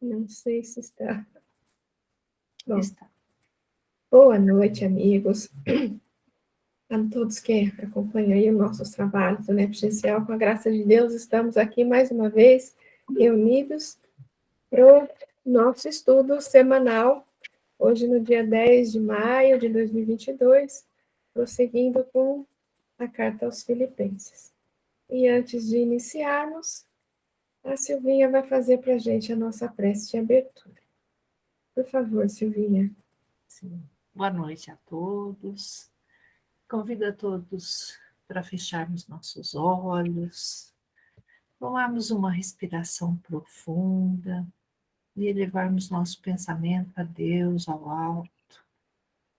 Não sei se está. Bom, Está. boa noite, amigos. A todos que acompanham aí os nossos trabalhos do NEP Essencial, com a graça de Deus, estamos aqui mais uma vez reunidos para o nosso estudo semanal, hoje no dia 10 de maio de 2022, prosseguindo com a carta aos Filipenses. E antes de iniciarmos, a Silvinha vai fazer para a gente a nossa prece de abertura. Por favor, Silvinha. Sim. Boa noite a todos. Convido a todos para fecharmos nossos olhos, tomarmos uma respiração profunda e elevarmos nosso pensamento a Deus, ao alto,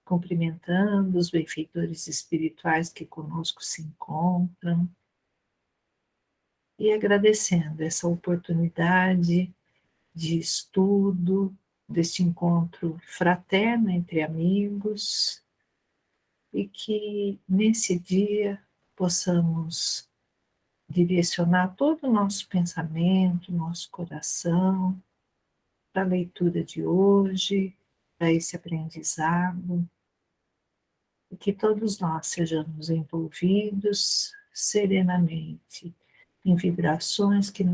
cumprimentando os benfeitores espirituais que conosco se encontram e agradecendo essa oportunidade de estudo, deste encontro fraterno entre amigos, e que nesse dia possamos direcionar todo o nosso pensamento, nosso coração para a leitura de hoje, para esse aprendizado, e que todos nós sejamos envolvidos serenamente em vibrações que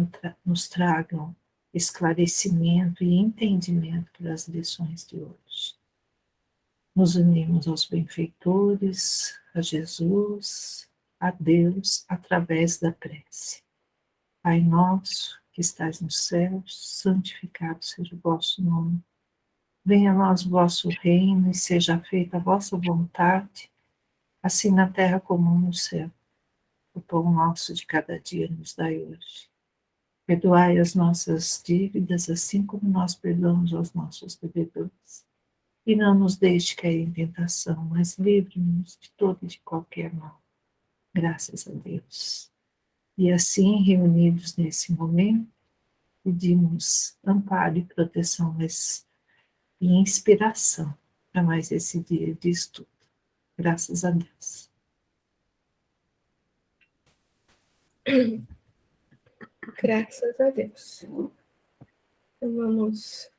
nos tragam esclarecimento e entendimento para as lições de hoje. Nos unimos aos benfeitores, a Jesus, a Deus, através da prece. Pai nosso, que estais nos céus, santificado seja o vosso nome. Venha a nós o vosso reino e seja feita a vossa vontade, assim na terra como no céu. O pão nosso de cada dia nos dai hoje. Perdoai as nossas dívidas, assim como nós perdoamos aos nossos devedores. E não nos deixe cair em tentação, mas livre-nos de todo e de qualquer mal. Graças a Deus. E assim, reunidos nesse momento, pedimos amparo e proteção e inspiração para mais esse dia de estudo. Graças a Deus. Graças a Deus. Então vamos.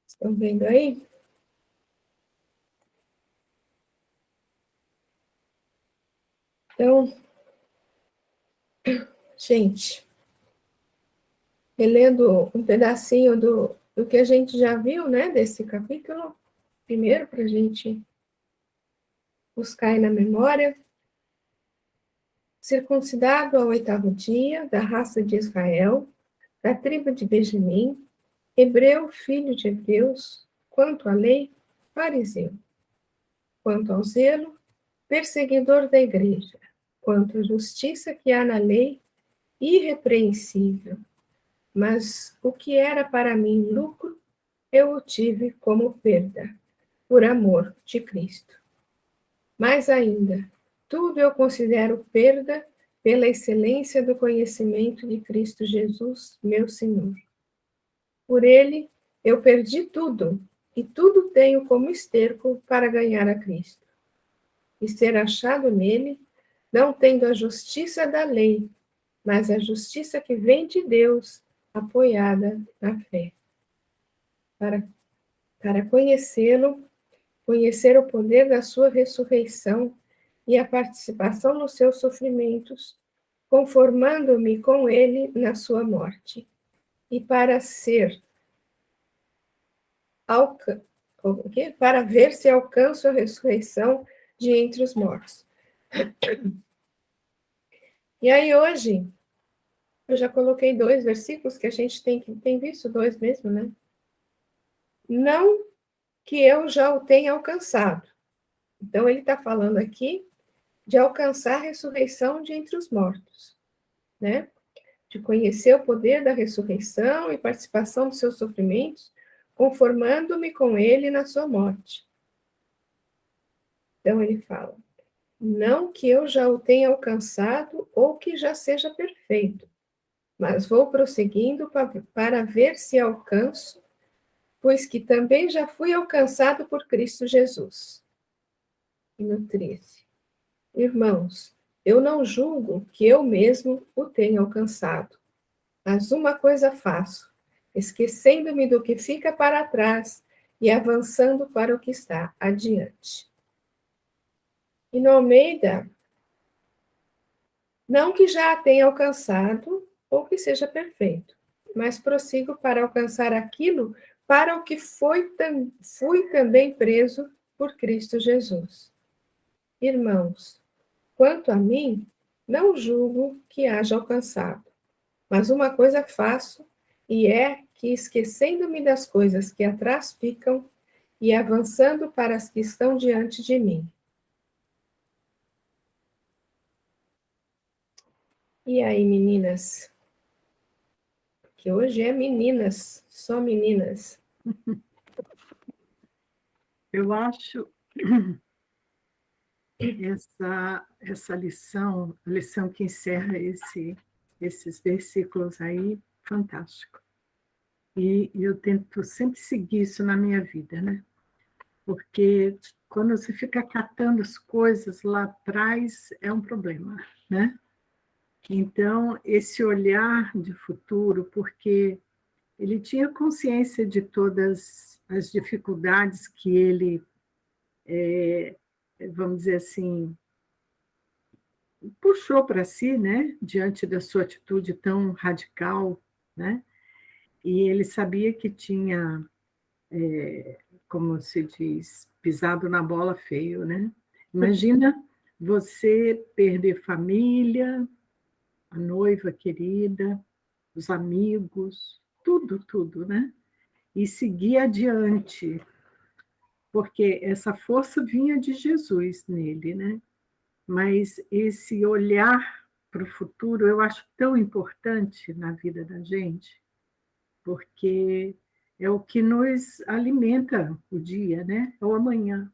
Estão vendo aí? Então, gente, relendo um pedacinho do que a gente já viu, né, desse capítulo, primeiro, para a gente buscar aí na memória. Circuncidado ao 8º dia, da raça de Israel, da tribo de Benjamim, hebreu, filho de Deus, quanto à lei, fariseu, quanto ao zelo, perseguidor da igreja, quanto à justiça que há na lei, irrepreensível. Mas o que era para mim lucro, eu o tive como perda, por amor de Cristo. Mais ainda, tudo eu considero perda pela excelência do conhecimento de Cristo Jesus, meu Senhor. Por ele, eu perdi tudo, e tudo tenho como esterco para ganhar a Cristo. E ser achado nele, não tendo a justiça da lei, mas a justiça que vem de Deus, apoiada na fé. Para conhecê-lo, conhecer o poder da sua ressurreição e a participação nos seus sofrimentos, conformando-me com ele na sua morte, e para ver se alcanço a ressurreição de entre os mortos. E aí hoje, eu já coloquei 2 versículos que a gente tem visto, 2 mesmo, né? Não que eu já o tenha alcançado. Então, ele está falando aqui de alcançar a ressurreição de entre os mortos, né? De conhecer o poder da ressurreição e participação dos seus sofrimentos, conformando-me com ele na sua morte. Então, ele fala, não que eu já o tenha alcançado ou que já seja perfeito, mas vou prosseguindo para ver se alcanço, pois que também já fui alcançado por Cristo Jesus. E no 13. Irmãos, eu não julgo que eu mesmo o tenha alcançado, mas uma coisa faço, esquecendo-me do que fica para trás e avançando para o que está adiante. E no Almeida, não que já a tenha alcançado ou que seja perfeito, mas prossigo para alcançar aquilo para o que fui também preso por Cristo Jesus. Irmãos, quanto a mim, não julgo que haja alcançado, mas uma coisa faço, e é que, esquecendo-me das coisas que atrás ficam e avançando para as que estão diante de mim. E aí, meninas? Que hoje é meninas, só meninas. Eu acho essa lição, a lição que encerra esses versículos aí, fantástico. E eu tento sempre seguir isso na minha vida, né? Porque quando você fica catando as coisas lá atrás, é um problema, né? Então, esse olhar de futuro, porque ele tinha consciência de todas as dificuldades que ele, vamos dizer assim, puxou para si, né, diante da sua atitude tão radical, né? E ele sabia que tinha, como se diz, pisado na bola feio, né? Imagina você perder família, a noiva querida, os amigos, tudo, tudo, né? E seguir adiante, porque essa força vinha de Jesus nele, né? Mas esse olhar para o futuro eu acho tão importante na vida da gente, porque é o que nos alimenta o dia, né? É o amanhã,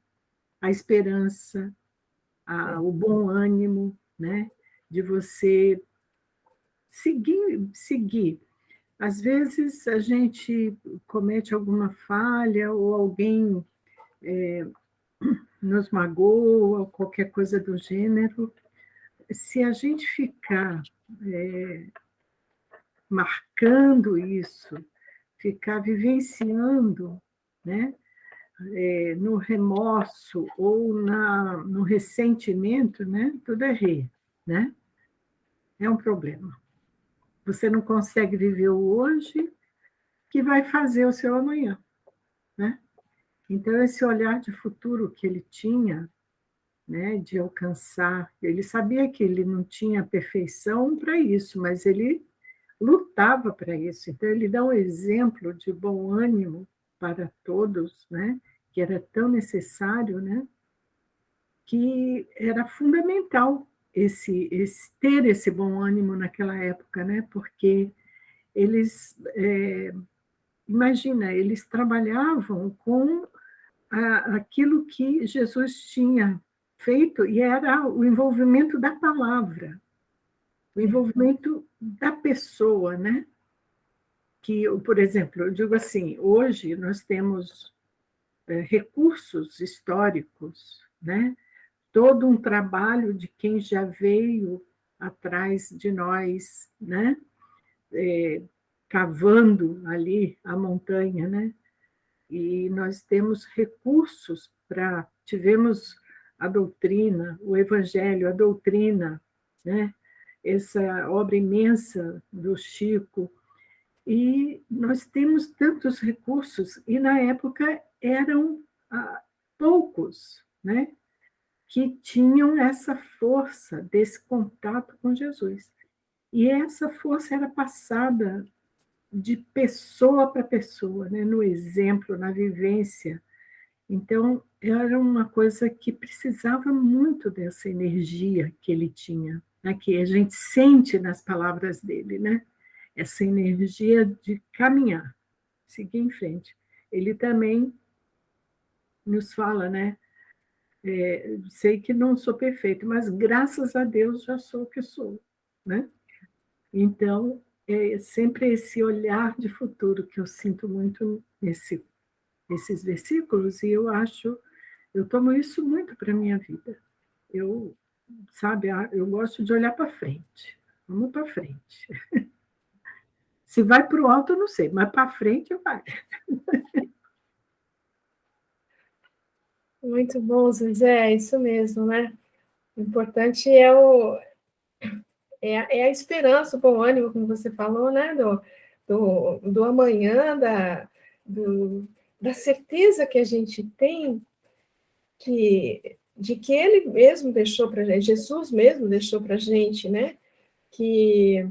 a esperança, o bom ânimo, né? De você seguir. Às vezes a gente comete alguma falha ou alguém nos magoa ou qualquer coisa do gênero. Se a gente ficar marcando isso, ficar vivenciando, né, no remorso ou no ressentimento, né, tudo é né? É um problema. Você não consegue viver o hoje, que vai fazer o seu amanhã, né? Então, esse olhar de futuro que ele tinha, né, de alcançar, ele sabia que ele não tinha perfeição para isso, mas ele lutava para isso. Então, ele dá um exemplo de bom ânimo para todos, né, que era tão necessário, né, que era fundamental ter esse bom ânimo naquela época, né, porque eles, imagina, eles trabalhavam com aquilo que Jesus tinha feito, e era o envolvimento da palavra, o envolvimento da pessoa, né? Que, por exemplo, eu digo assim, hoje nós temos recursos históricos, né? Todo um trabalho de quem já veio atrás de nós, né? Cavando ali a montanha, né? E nós temos recursos tivemos a doutrina, o evangelho, a doutrina, né? Essa obra imensa do Chico, e nós temos tantos recursos, e na época eram poucos, né? Que tinham essa força desse contato com Jesus. E essa força era passada de pessoa para pessoa, né? No exemplo, na vivência. Então, era uma coisa que precisava muito dessa energia que ele tinha, né? Que a gente sente nas palavras dele, né? Essa energia de caminhar, seguir em frente. Ele também nos fala, né? Sei que não sou perfeito, mas graças a Deus já sou o que sou, né? Então, é sempre esse olhar de futuro que eu sinto muito nesses versículos, e eu tomo isso muito para a minha vida. Eu, sabe, eu gosto de olhar para frente. Vamos para frente. Se vai para o alto, eu não sei, mas para frente vai. Muito bom, Zé, é isso mesmo, né? O importante é a esperança, o bom ânimo, como você falou, né? Do amanhã, da certeza que a gente tem de que Ele mesmo deixou para a gente, Jesus mesmo deixou para a gente, né? Que,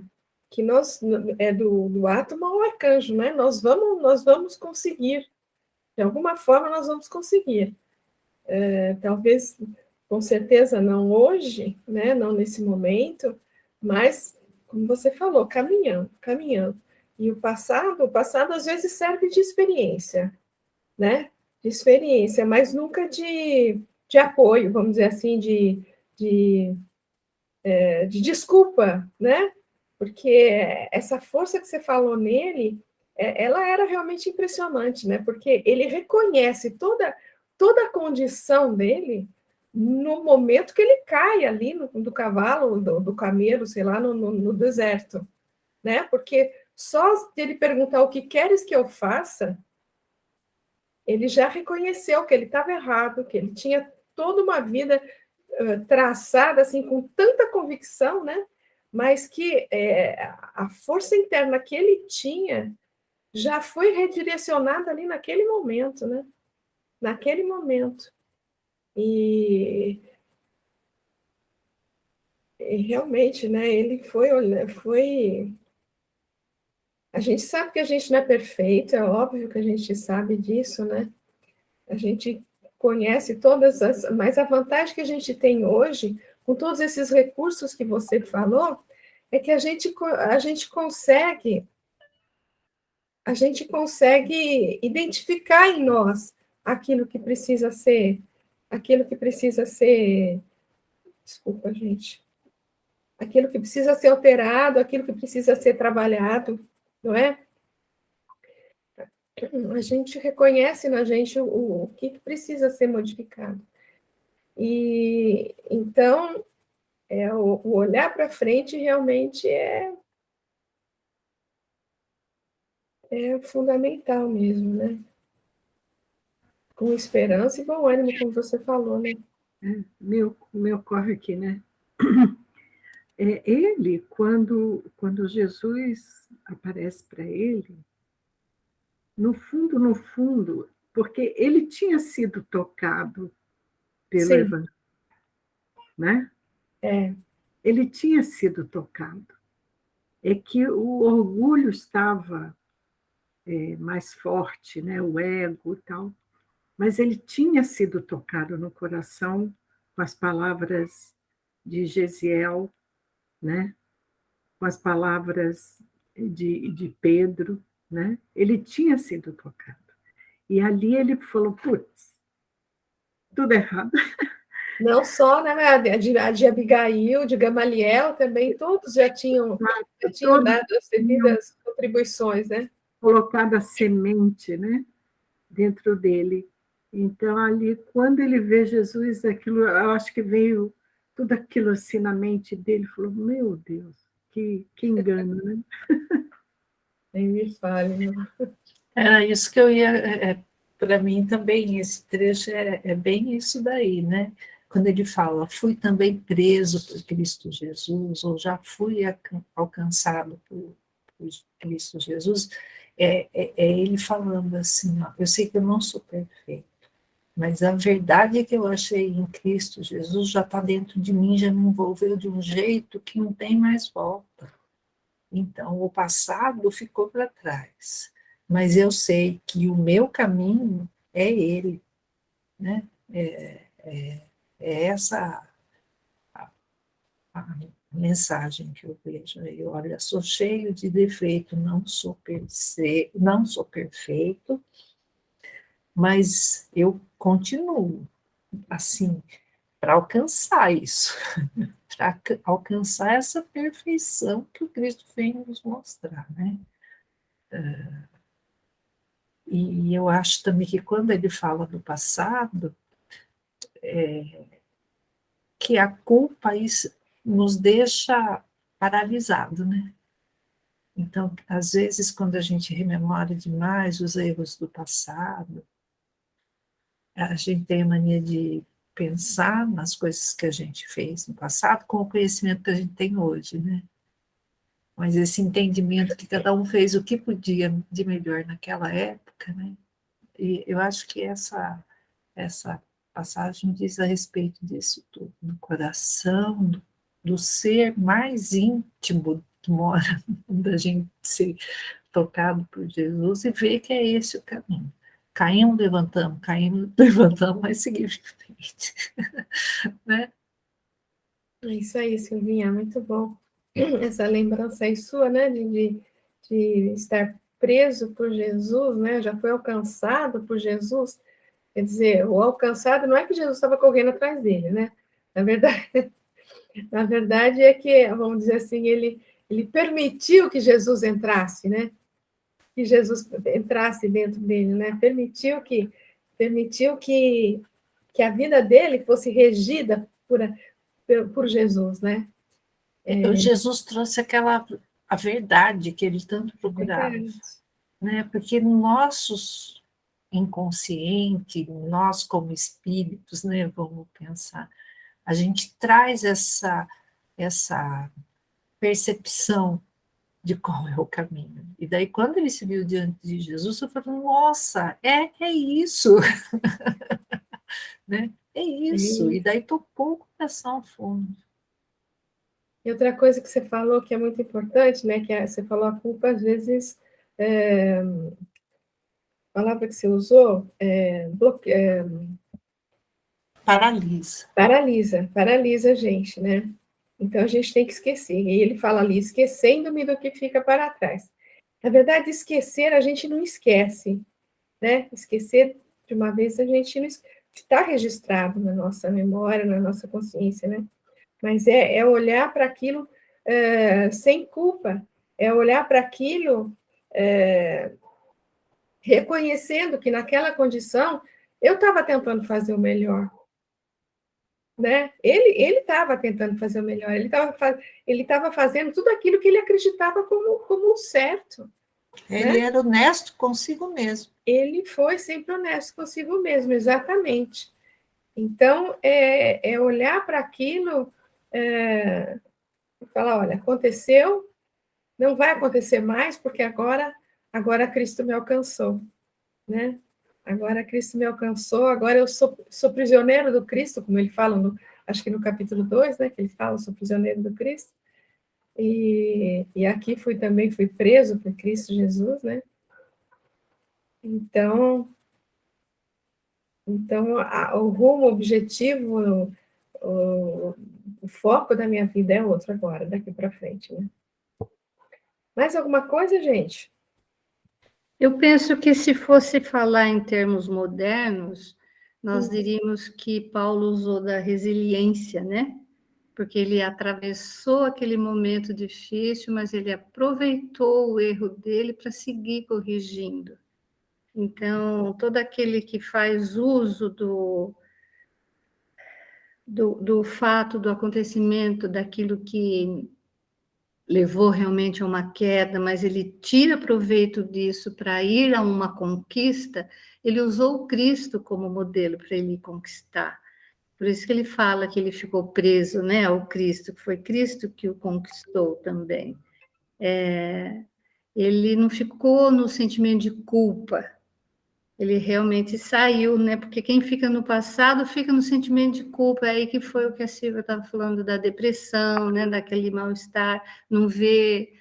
que nós, é do átomo ao arcanjo, né? Nós vamos conseguir, de alguma forma nós vamos conseguir. Talvez, com certeza, não hoje, né? Não nesse momento, mas, como você falou, caminhando, caminhando. E o passado às vezes serve de experiência, né? De experiência, mas nunca de apoio, vamos dizer assim, de, de desculpa, né? Porque essa força que você falou nele, ela era realmente impressionante, né? Porque ele reconhece toda a condição dele no momento que ele cai ali do cavalo, do camelo, sei lá, no deserto, né? Porque só de ele perguntar o que queres que eu faça, ele já reconheceu que ele estava errado, que ele tinha toda uma vida traçada assim com tanta convicção, né? Mas que a força interna que ele tinha já foi redirecionada ali naquele momento, né? Naquele momento. E, e realmente, né? Ele foi. A gente sabe que a gente não é perfeito, é óbvio que a gente sabe disso, né? A gente conhece todas as. Mas a vantagem que a gente tem hoje, com todos esses recursos que você falou, é que a gente consegue identificar em nós aquilo que precisa ser, desculpa, gente, aquilo que precisa ser alterado, aquilo que precisa ser trabalhado, não é? A gente reconhece na gente o que precisa ser modificado. E então, o olhar para frente realmente é fundamental mesmo, né? Com esperança e bom ânimo, como você falou, né? Me ocorre aqui, né? Ele, quando Jesus aparece para ele, no fundo, porque ele tinha sido tocado pelo Sim, Evangelho, né? é, Ele tinha sido tocado. É que o orgulho estava mais forte, né? O ego e tal, mas ele tinha sido tocado no coração com as palavras de Gesiel, né? Com as palavras de Pedro, né? Ele tinha sido tocado. E ali ele falou, putz, tudo errado. não só, né, a de Abigail, de Gamaliel também, todos já tinham Todos dado as tinham devidas contribuições, né? colocado a semente, né, dentro dele. Então, ali, quando ele vê Jesus, aquilo, eu acho que veio tudo aquilo assim na mente dele, falou, meu Deus, que engano, né? Nem me fale, meu. Era isso que eu ia. Para mim também, esse trecho é bem isso daí, né? Quando ele fala, fui também preso por Cristo Jesus, ou já fui alcançado por Cristo Jesus, é ele falando assim, ó, eu sei que eu não sou perfeito, mas a verdade que eu achei em Cristo Jesus já está dentro de mim, já me envolveu de um jeito que não tem mais volta. Então, o passado ficou para trás, mas eu sei que o meu caminho é ele, né? É essa a mensagem que eu vejo aí. Olha, sou cheio de defeito, não sou perfeito, mas eu continuo assim para alcançar isso, para alcançar essa perfeição que o Cristo vem nos mostrar, né? E eu acho também que quando ele fala do passado, que a culpa isso nos deixa paralisado, né? Então, às vezes, quando a gente rememora demais os erros do passado, a gente tem a mania de pensar nas coisas que a gente fez no passado com o conhecimento que a gente tem hoje, né? Mas esse entendimento que cada um fez o que podia de melhor naquela época, né? E eu acho que essa passagem diz a respeito disso tudo, do coração, do ser mais íntimo que mora da gente ser tocado por Jesus e ver que é esse o caminho. Caímos, levantamos, mas seguimos em frente. Né? É isso aí, Silvinha, muito bom. Essa lembrança aí sua, né, de estar preso por Jesus, né, já foi alcançado por Jesus. Quer dizer, o alcançado não é que Jesus estava correndo atrás dele, né? Na verdade, na verdade é que, vamos dizer assim, ele permitiu que Jesus entrasse, né? Que Jesus entrasse dentro dele, né? Permitiu que a vida dele fosse regida por Jesus, né? Jesus trouxe a verdade que ele tanto procurava, né? Porque no nosso inconsciente, nós como espíritos, né, vamos pensar, a gente traz essa percepção de qual é o caminho. E daí, quando ele se viu diante de Jesus, eu falei, nossa, é isso, né? É isso. E daí tocou o coração a fundo. E outra coisa que você falou que é muito importante, né? Que você falou a culpa, às vezes, a palavra que você usou, paralisa a gente, né? Então a gente tem que esquecer. E ele fala ali, esquecendo-me do que fica para trás. Na verdade, esquecer a gente não esquece, né? Esquecer de uma vez a gente não está registrado na nossa memória, na nossa consciência, né? Mas é olhar para aquilo sem culpa, é olhar para aquilo reconhecendo que naquela condição eu estava tentando fazer o melhor, né? Ele estava tentando fazer o melhor, ele estava fazendo tudo aquilo que ele acreditava como certo. Ele era honesto consigo mesmo. Ele foi sempre honesto consigo mesmo, exatamente. Então, é olhar para aquilo e falar, olha, aconteceu, não vai acontecer mais, porque agora Cristo me alcançou, né? Agora Cristo me alcançou, agora eu sou prisioneiro do Cristo, como ele fala, acho que no capítulo 2, né, que ele fala, sou prisioneiro do Cristo, e aqui também fui preso por Cristo Jesus, né? Então o rumo, o objetivo, o foco da minha vida é outro agora, daqui para frente, né? Mais alguma coisa, gente? Eu penso que se fosse falar em termos modernos, nós diríamos que Paulo usou da resiliência, né? Porque ele atravessou aquele momento difícil, mas ele aproveitou o erro dele para seguir corrigindo. Então, todo aquele que faz uso do fato, do acontecimento, daquilo que levou realmente a uma queda, mas ele tira proveito disso para ir a uma conquista, ele usou o Cristo como modelo para ele conquistar. Por isso que ele fala que ele ficou preso, né, ao Cristo, que foi Cristo que o conquistou também. Ele não ficou no sentimento de culpa, ele realmente saiu, né? Porque quem fica no passado fica no sentimento de culpa, aí que foi o que a Silvia estava falando da depressão, né? Daquele mal-estar, não vê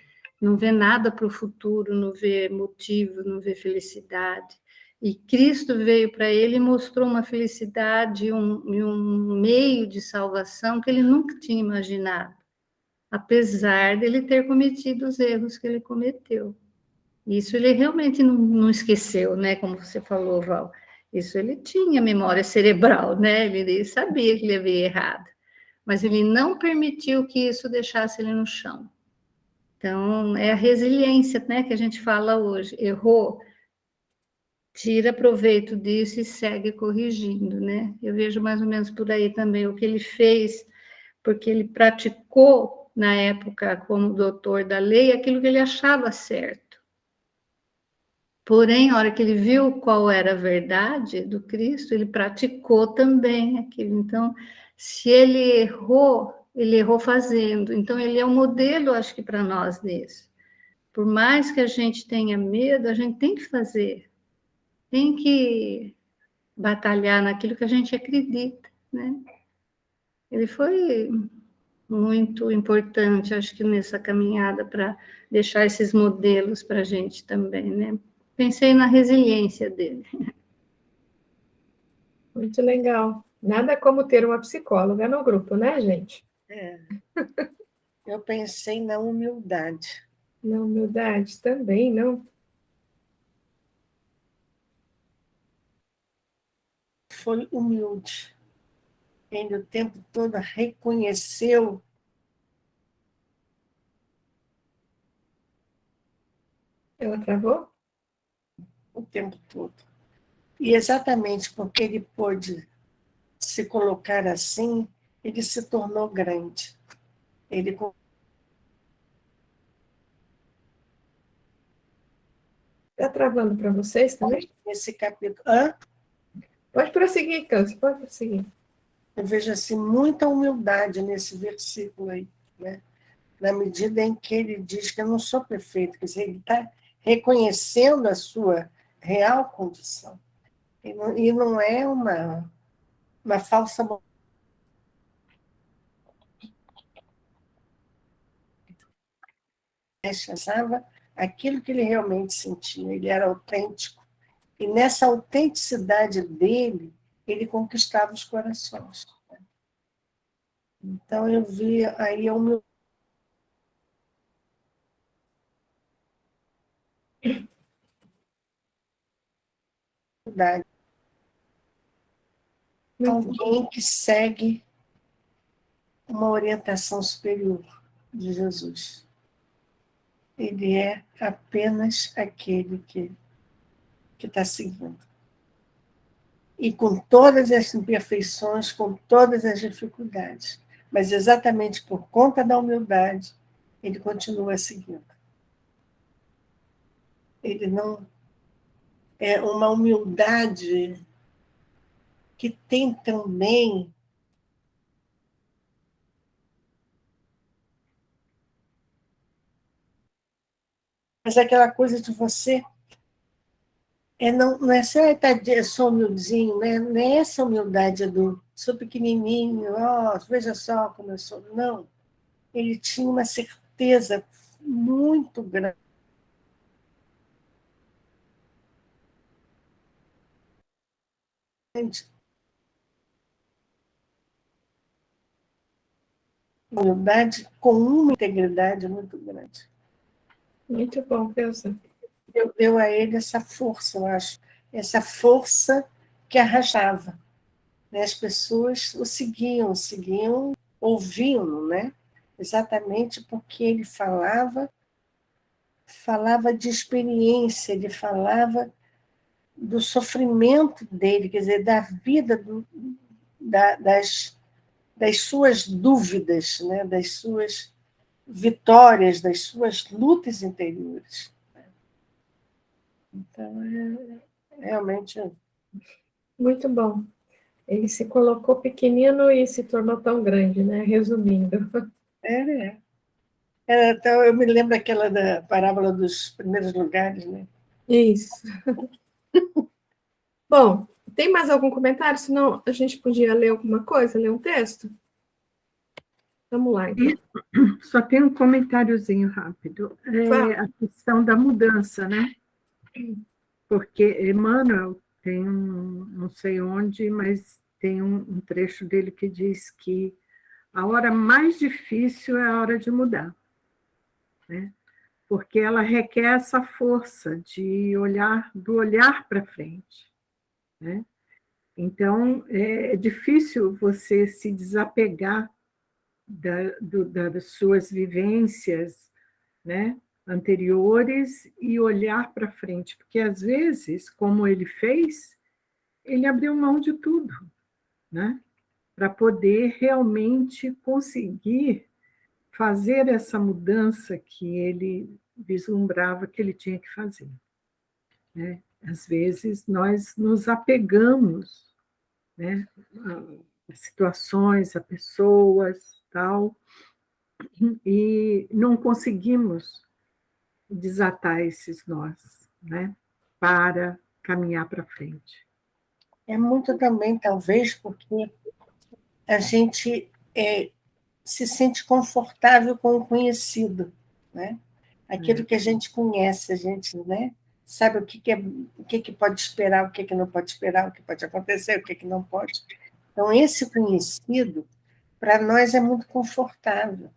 nada para o futuro, não vê motivo, não vê felicidade. E Cristo veio para ele e mostrou uma felicidade, um meio de salvação que ele nunca tinha imaginado, apesar dele ter cometido os erros que ele cometeu. Isso ele realmente não esqueceu, né? Como você falou, Val. Isso ele tinha memória cerebral, né? Ele sabia que ele havia errado. mas ele não permitiu que isso deixasse ele no chão. Então, é a resiliência, né, que a gente fala hoje. Errou, tira proveito disso e segue corrigindo, né? Eu vejo mais ou menos por aí também o que ele fez, porque ele praticou, na época, como doutor da lei, aquilo que ele achava certo. Porém, a hora que ele viu qual era a verdade do Cristo, ele praticou também aquilo. Então, se ele errou fazendo. Então, ele é um modelo, acho que, para nós nisso. Por mais que a gente tenha medo, a gente tem que fazer. Tem que batalhar naquilo que a gente acredita, né? Ele foi muito importante, acho que nessa caminhada para deixar esses modelos para a gente também, né? Pensei na resiliência dele. Muito legal. Nada como ter uma psicóloga no grupo, né, gente? Eu pensei na humildade. Na humildade também, não? Foi humilde. Ele o tempo todo reconheceu Ela travou? o tempo todo. E exatamente porque ele pôde se colocar assim, ele se tornou grande. Ele Está travando para vocês também? nesse capítulo, Pode prosseguir, Câncer, pode prosseguir. eu vejo assim muita humildade nesse versículo aí, né? Na medida em que ele diz que eu não sou perfeito, quer dizer, ele está reconhecendo a sua real condição. E não é uma falsa achava aquilo que ele realmente sentia, ele era autêntico. E nessa autenticidade dele, ele conquistava os corações. Então eu vi aí a humildade. Alguém que segue uma orientação superior de Jesus. Ele é apenas aquele que está seguindo. E com todas as imperfeições, com todas as dificuldades. Mas exatamente por conta da humildade, ele continua seguindo. Ele não... É uma humildade que tem também mas aquela coisa de você não é assim, eu sou humildinho, né? Não é essa humildade do sou pequenininho, veja só como eu sou. Não. Ele tinha uma certeza muito grande humildade com uma integridade muito grande. Muito bom, Elsa. Deu a ele essa força, eu acho, essa força que arrastava. Né? As pessoas o seguiam ouvindo, né? Exatamente porque ele falava de experiência, ele falava do sofrimento dele, quer dizer, da vida, das suas dúvidas, né? Das suas vitórias, das suas lutas interiores. Então, realmente... Muito bom. Ele se colocou pequenino e se tornou tão grande, né? Resumindo. Então, eu me lembro aquela da parábola dos primeiros lugares, né? Isso. Bom, tem mais algum comentário? Senão a gente podia ler alguma coisa, ler um texto? Vamos lá, então. Só tem um comentáriozinho rápido. A questão da mudança, né? Porque Emmanuel tem não sei onde, mas tem um trecho dele que diz que a hora mais difícil é a hora de mudar, né? Porque ela requer essa força do olhar para frente, né? Então, é difícil você se desapegar das suas vivências, né, anteriores e olhar para frente, porque às vezes, como ele fez, ele abriu mão de tudo, né, para poder realmente conseguir fazer essa mudança que ele vislumbrava que ele tinha que fazer, né? Às vezes nós nos apegamos, né, a situações, a pessoas, tal, e não conseguimos desatar esses nós, né, para caminhar para frente. É muito também, talvez, porque a gente se sente confortável com o conhecido, né? Aquilo que a gente conhece, a gente, né, sabe o que pode esperar, o que não pode esperar, o que pode acontecer, o que não pode. Então, esse conhecido, para nós, é muito confortável.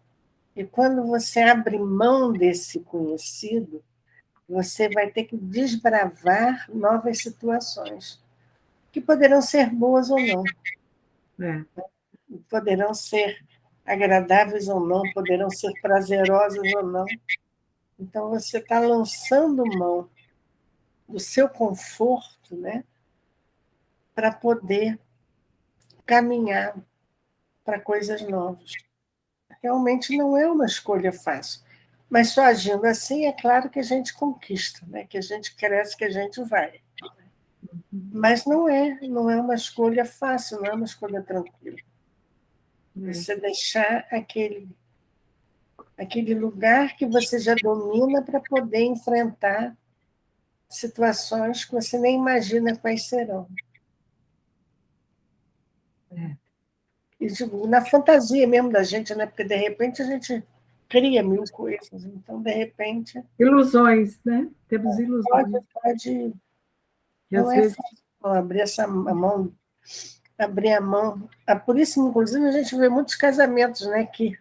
E quando você abre mão desse conhecido, você vai ter que desbravar novas situações, que poderão ser boas ou não, É, poderão ser agradáveis ou não, poderão ser prazerosas ou não. Então, você está lançando mão do seu conforto, né, para poder caminhar para coisas novas. Realmente não é uma escolha fácil, mas só agindo assim é claro que a gente conquista, né, que a gente cresce, que a gente vai. Mas não é uma escolha fácil, não é uma escolha tranquila. Você deixar aquele lugar que você já domina para poder enfrentar situações que você nem imagina quais serão. E, tipo, na fantasia mesmo da gente, né? Porque de repente a gente cria mil coisas, então de repente ilusões, né? Temos ilusões. pode E não às é vezes fácil abrir essa mão, abrir a mão. Por isso, inclusive, a gente vê muitos casamentos, né, que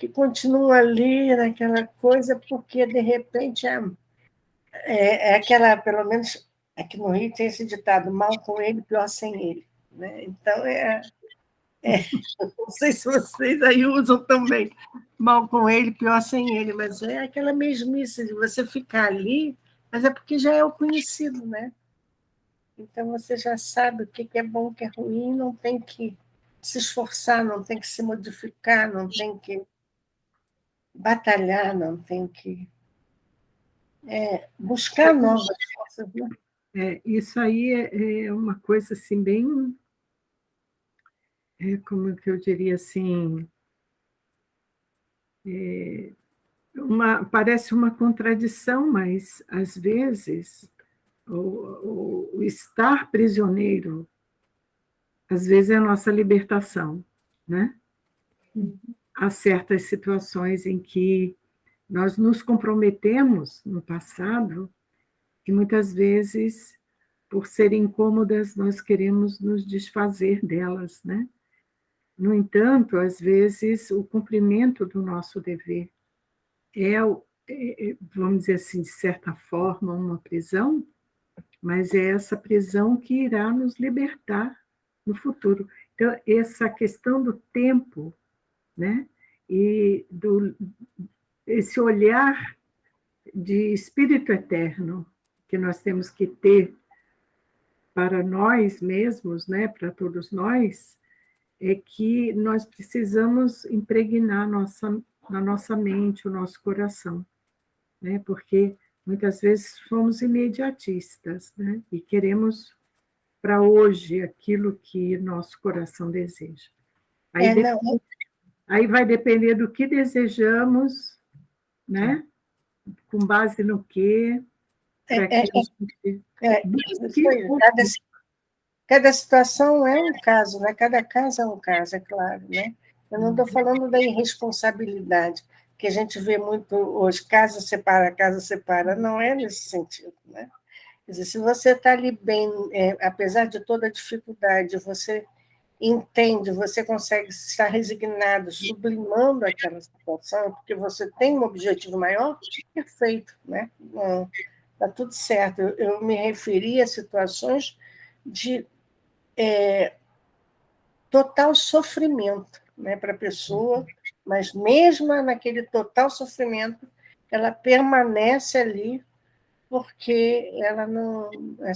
continuam ali naquela coisa, porque de repente é aquela, pelo menos aqui no Rio tem esse ditado, mal com ele, pior sem ele. Né? Então, não sei se vocês aí usam também, mal com ele, pior sem ele, mas é aquela mesmice de você ficar ali, mas é porque já é o conhecido, né? Então você já sabe o que é bom, o que é ruim, não tem que se esforçar, não tem que se modificar, não tem que batalhar, não tem que buscar novas forças, né? isso aí é uma coisa assim bem, como que eu diria assim, parece uma contradição, mas às vezes o estar prisioneiro, às vezes é a nossa libertação, né? Há certas situações em que nós nos comprometemos no passado, que muitas vezes, por serem incômodas, nós queremos nos desfazer delas, né? No entanto, às vezes, o cumprimento do nosso dever vamos dizer assim, de certa forma, uma prisão, mas é essa prisão que irá nos libertar no futuro. Então, essa questão do tempo, né? E esse olhar de espírito eterno que nós temos que ter para nós mesmos, né? Para todos nós, é que nós precisamos impregnar na nossa mente, o nosso coração, né? Porque muitas vezes somos imediatistas, né? E queremos para hoje aquilo que nosso coração deseja. Aí vai depender do que desejamos, né? Com base no quê? Cada situação é um caso, né? Cada caso é um caso, é claro, né? Eu não estou falando da irresponsabilidade, que a gente vê muito hoje, casa separa, não é nesse sentido, né? Quer dizer, se você está ali bem, apesar de toda a dificuldade, você entende, você consegue estar resignado, sublimando aquela situação, porque você tem um objetivo maior, perfeito, né? Está tudo certo. Eu me referi a situações de total sofrimento, né, para a pessoa, mas mesmo naquele total sofrimento, ela permanece ali porque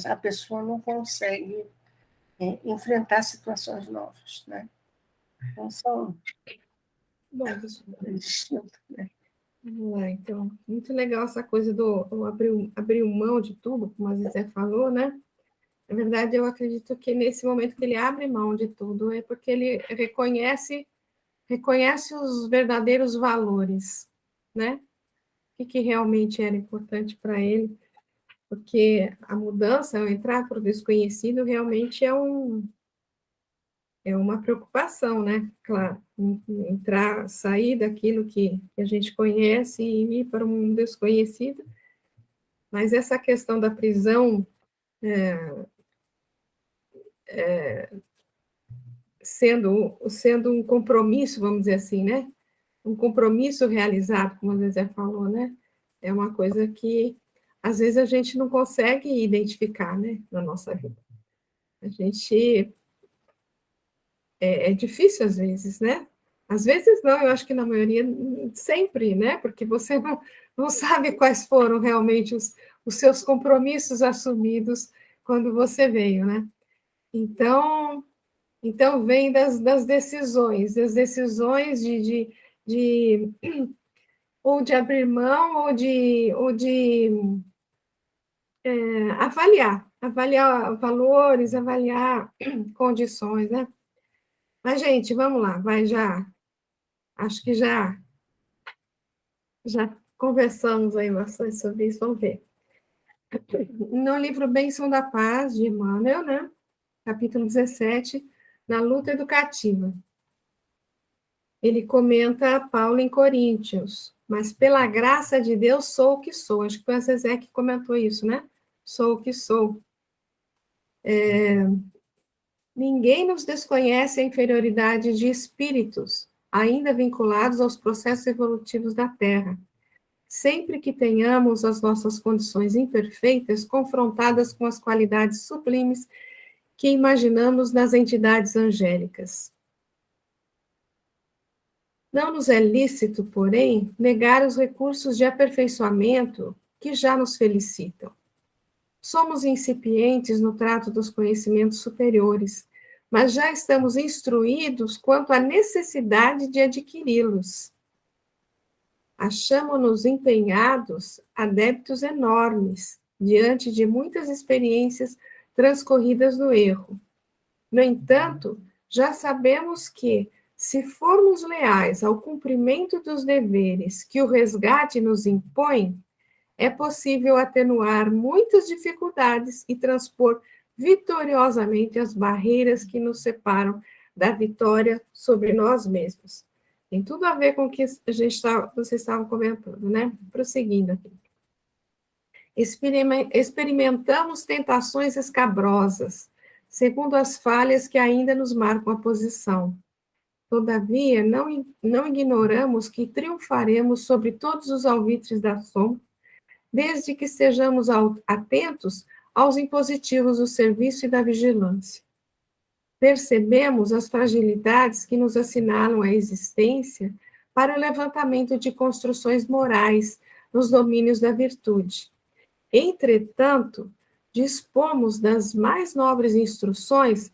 a pessoa não consegue enfrentar situações novas, né? Então, são Bom, pessoal, distintos, né? vamos lá, então. Muito legal essa coisa do abrir mão de tudo, como a Zé falou, né? Na verdade, eu acredito que nesse momento que ele abre mão de tudo, é porque ele reconhece os verdadeiros valores, né? O que realmente era importante para ele, porque a mudança, o entrar para o desconhecido, realmente é uma preocupação, né? Claro, entrar, sair daquilo que a gente conhece e ir para um desconhecido, mas essa questão da prisão sendo um compromisso, vamos dizer assim, né? Um compromisso realizado, como a Zezé falou, né? É uma coisa que às vezes a gente não consegue identificar, né, na nossa vida. A gente é difícil às vezes, né? Às vezes não, eu acho que na maioria sempre, né? Porque você não sabe quais foram realmente os seus compromissos assumidos quando você veio, né? Então vem das decisões, de ou de abrir mão ou de avaliar valores, avaliar condições, né? Mas, gente, vamos lá, acho que já conversamos aí bastante sobre isso, vamos ver. No livro Bênção da Paz, de Emmanuel, né? Capítulo 17, na luta educativa. Ele comenta Paulo em Coríntios, mas pela graça de Deus sou o que sou. Acho que foi a Zezé que comentou isso, né? Sou o que sou. Ninguém nos desconhece a inferioridade de espíritos, ainda vinculados aos processos evolutivos da Terra. Sempre que tenhamos as nossas condições imperfeitas confrontadas com as qualidades sublimes que imaginamos nas entidades angélicas. Não nos é lícito, porém, negar os recursos de aperfeiçoamento que já nos felicitam. Somos incipientes no trato dos conhecimentos superiores, mas já estamos instruídos quanto à necessidade de adquiri-los. Achamo-nos empenhados a débitos enormes, diante de muitas experiências transcorridas no erro. No entanto, já sabemos que, se formos leais ao cumprimento dos deveres que o resgate nos impõe, é possível atenuar muitas dificuldades e transpor vitoriosamente as barreiras que nos separam da vitória sobre nós mesmos. Tem tudo a ver com o que vocês estavam comentando, né? Prosseguindo aqui. Experimentamos tentações escabrosas, segundo as falhas que ainda nos marcam a posição. Todavia, não ignoramos que triunfaremos sobre todos os alvitres da sombra, desde que estejamos atentos aos impositivos do serviço e da vigilância. Percebemos as fragilidades que nos assinalam a existência para o levantamento de construções morais nos domínios da virtude. Entretanto, dispomos das mais nobres instruções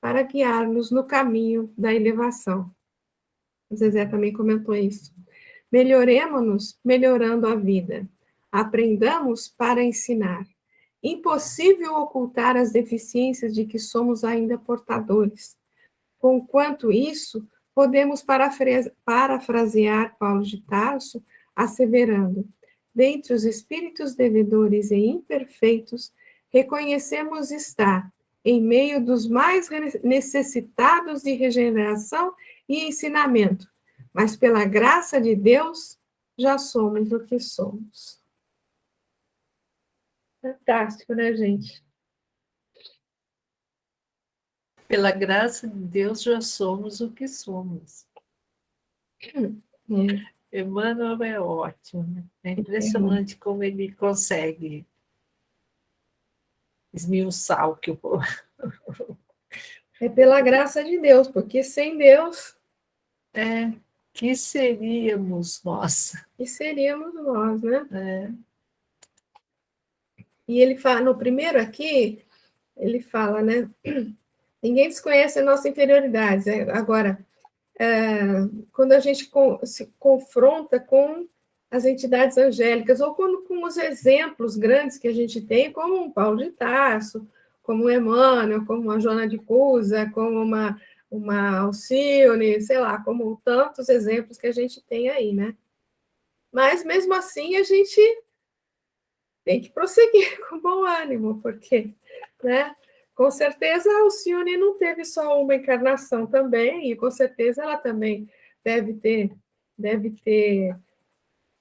para guiar-nos no caminho da elevação. O Zezé também comentou isso. Melhoremo-nos melhorando a vida. Aprendamos para ensinar. Impossível ocultar as deficiências de que somos ainda portadores. Conquanto isso, podemos parafrasear Paulo de Tarso, asseverando: dentre os espíritos devedores e imperfeitos, reconhecemos estar em meio dos mais necessitados de regeneração e ensinamento, mas pela graça de Deus, já somos o que somos. Fantástico, né, gente? Pela graça de Deus, já somos o que somos. Emmanuel é ótimo, né? É impressionante como ele consegue esmiuçar o que o É pela graça de Deus, porque sem Deus Que seríamos nós? E seríamos nós, né? É. E ele fala, no primeiro aqui, ele fala, né? Ninguém desconhece a nossa inferioridade. Agora, quando a gente se confronta com as entidades angélicas, ou com os exemplos grandes que a gente tem, como um Paulo de Tarso, como um Emmanuel, como uma Joana de Cusa, como uma Alcione, sei lá, como tantos exemplos que a gente tem aí, né? Mas, mesmo assim, a gente tem que prosseguir com bom ânimo, porque, né? Com certeza a Alcione não teve só uma encarnação também, e com certeza ela também deve ter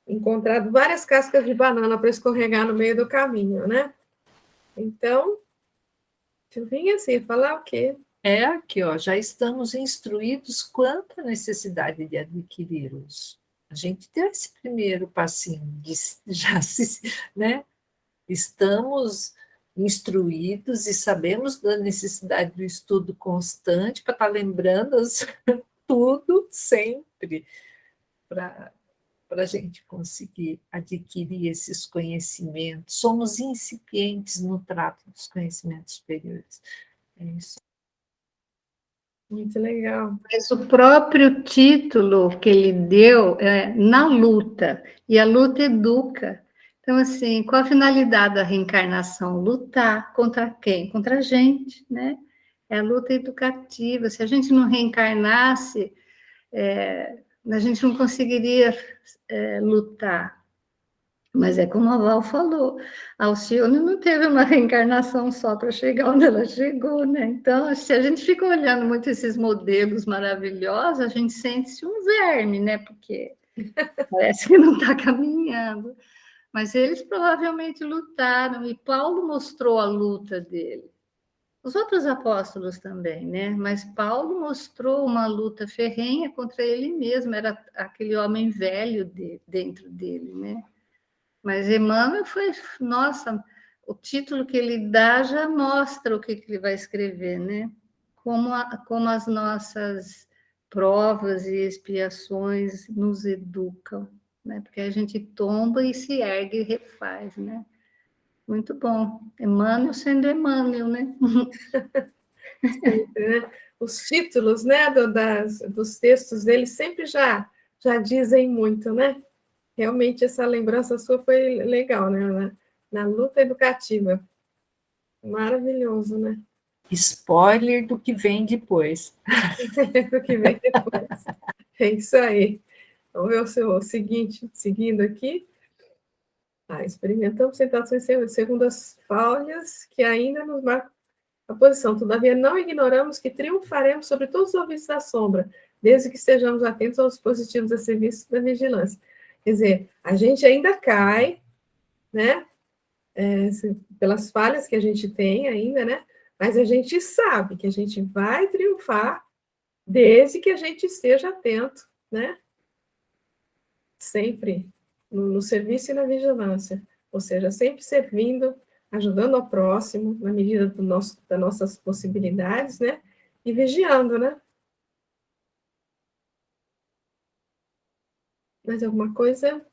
encontrado várias cascas de banana para escorregar no meio do caminho, né? Então, eu vim assim, falar o quê? Aqui, ó, já estamos instruídos quanto à necessidade de adquiri-los. A gente deu esse primeiro passinho, já né? Estamos instruídos e sabemos da necessidade do estudo constante para estar lembrando tudo sempre, para a gente conseguir adquirir esses conhecimentos. Somos incipientes no trato dos conhecimentos superiores. É isso. Muito legal. Mas o próprio título que ele deu é Na Luta, e a luta educa. Então, assim, qual a finalidade da reencarnação? Lutar contra quem? Contra a gente, né? É a luta educativa. Se a gente não reencarnasse, a gente não conseguiria lutar. Mas é como a Val falou, a Alcione não teve uma reencarnação só para chegar onde ela chegou, né? Então, se a gente fica olhando muito esses modelos maravilhosos, a gente sente-se um verme, né? Porque parece que não está caminhando. Mas eles provavelmente lutaram, e Paulo mostrou a luta dele. Os outros apóstolos também, né? Mas Paulo mostrou uma luta ferrenha contra ele mesmo, era aquele homem velho dentro dele, né? Mas Emmanuel foi, nossa, o título que ele dá já mostra o que ele vai escrever, né? Como as nossas provas e expiações nos educam, né? Porque a gente tomba e se ergue e refaz, né? Muito bom. Emmanuel sendo Emmanuel, né? Sempre, né? Os títulos, né, dos textos dele sempre já dizem muito, né? Realmente essa lembrança sua foi legal, né? Na luta educativa. Maravilhoso, né? Spoiler do que vem depois. Do que vem depois. É isso aí. Vamos ver o seguinte, seguindo aqui. Experimentamos tentações segundo as falhas que ainda nos marcam a posição. Todavia, não ignoramos que triunfaremos sobre todos os ouvidos da sombra, desde que estejamos atentos aos dispositivos a serviço da vigilância. Quer dizer, a gente ainda cai, né? Pelas falhas que a gente tem ainda, né? Mas a gente sabe que a gente vai triunfar desde que a gente esteja atento, né? Sempre no serviço e na vigilância, ou seja, sempre servindo, ajudando ao próximo, na medida das nossas possibilidades, né? E vigiando, né? Mais alguma coisa?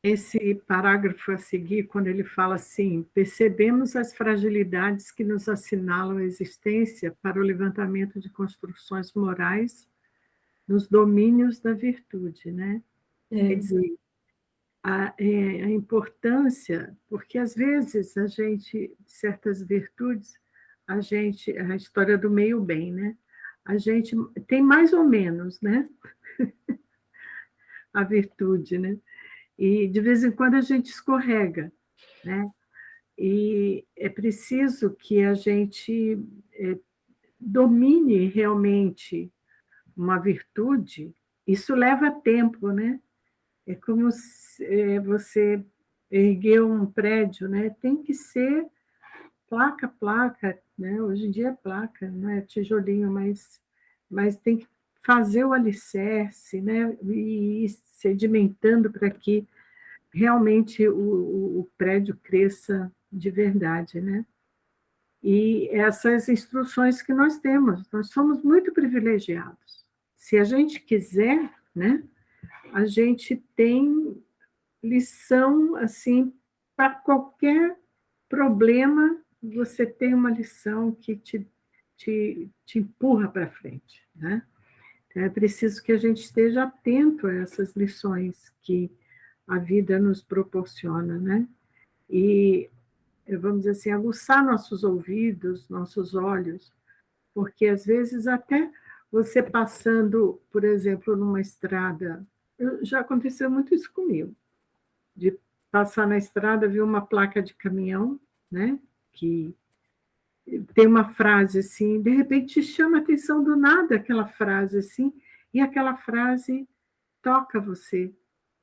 Esse parágrafo a seguir, quando ele fala assim: percebemos as fragilidades que nos assinalam a existência para o levantamento de construções morais nos domínios da virtude, né? Quer dizer, a importância, porque às vezes a gente, certas virtudes, a história do meio bem, né? A gente tem mais ou menos, né? A virtude, né? E de vez em quando a gente escorrega, né? E é preciso que a gente domine realmente uma virtude. Isso leva tempo, né? É como se, você erguer um prédio, né? Tem que ser placa a placa, né? Hoje em dia é placa, não é tijolinho, mas tem que fazer o alicerce, né? E ir sedimentando para que realmente o prédio cresça de verdade, né? E essas instruções que nós temos, nós somos muito privilegiados. Se a gente quiser, né, a gente tem lição, assim, para qualquer problema, você tem uma lição que te empurra para frente, né? Então, é preciso que a gente esteja atento a essas lições que a vida nos proporciona, né? E, vamos dizer assim, aguçar nossos ouvidos, nossos olhos, porque às vezes até você passando, por exemplo, numa estrada, já aconteceu muito isso comigo, de passar na estrada, ver uma placa de caminhão, né, que tem uma frase assim, de repente chama a atenção do nada aquela frase assim, e aquela frase toca você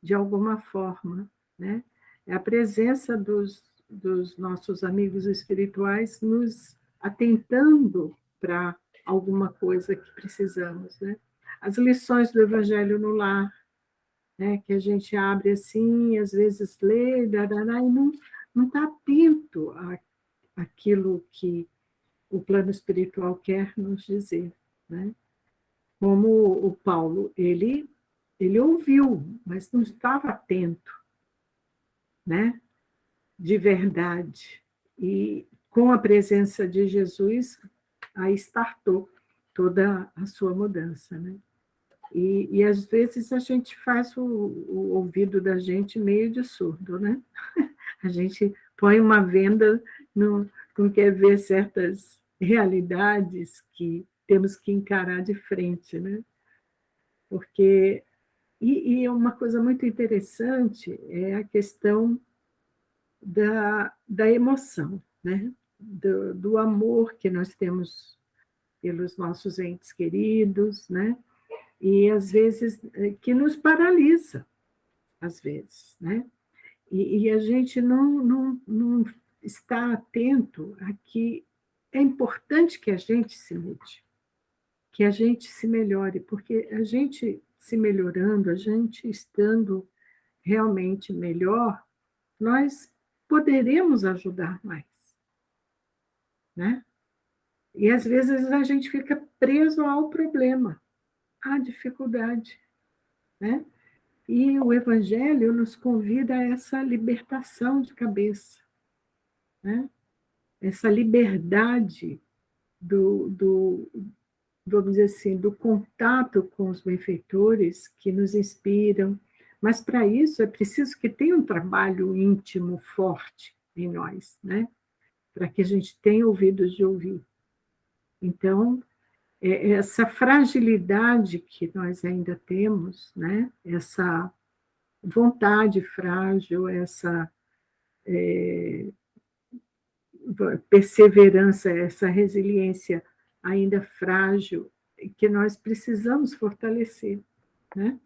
de alguma forma, né? É a presença dos nossos amigos espirituais nos atentando para alguma coisa que precisamos, né? As lições do Evangelho no lar, né? Que a gente abre assim, às vezes lê, darará, e não está atento àquilo que o plano espiritual quer nos dizer, né? Como o Paulo, ele ouviu, mas não estava atento, né? De verdade. E com a presença de Jesus, aí startou toda a sua mudança, né? E às vezes a gente faz o ouvido da gente meio de surdo, né? A gente põe uma venda, não quer ver certas realidades que temos que encarar de frente, né? Porque e uma coisa muito interessante é a questão da emoção, né? Do amor que nós temos pelos nossos entes queridos, né? E às vezes que nos paralisa, às vezes, né? E a gente não está atento a que é importante que a gente se mude, que a gente se melhore, porque a gente se melhorando, a gente estando realmente melhor, nós poderemos ajudar mais, né? E às vezes a gente fica preso ao problema, à dificuldade, né? E o Evangelho nos convida a essa libertação de cabeça, né? Essa liberdade do, vamos dizer assim, do contato com os benfeitores que nos inspiram, mas para isso é preciso que tenha um trabalho íntimo forte em nós, né? Para que a gente tenha ouvidos de ouvir. Então, essa fragilidade que nós ainda temos, né? Essa vontade frágil, essa perseverança, essa resiliência ainda frágil, que nós precisamos fortalecer, né?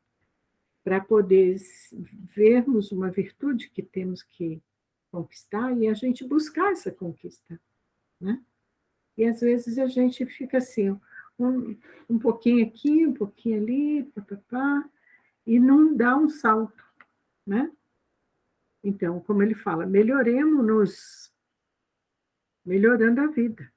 Para poder vermos uma virtude que temos que conquistar e a gente buscar essa conquista, né? E às vezes a gente fica assim, um pouquinho aqui, um pouquinho ali, papapá, e não dá um salto, né? Então, como ele fala, melhoremos-nos melhorando a vida.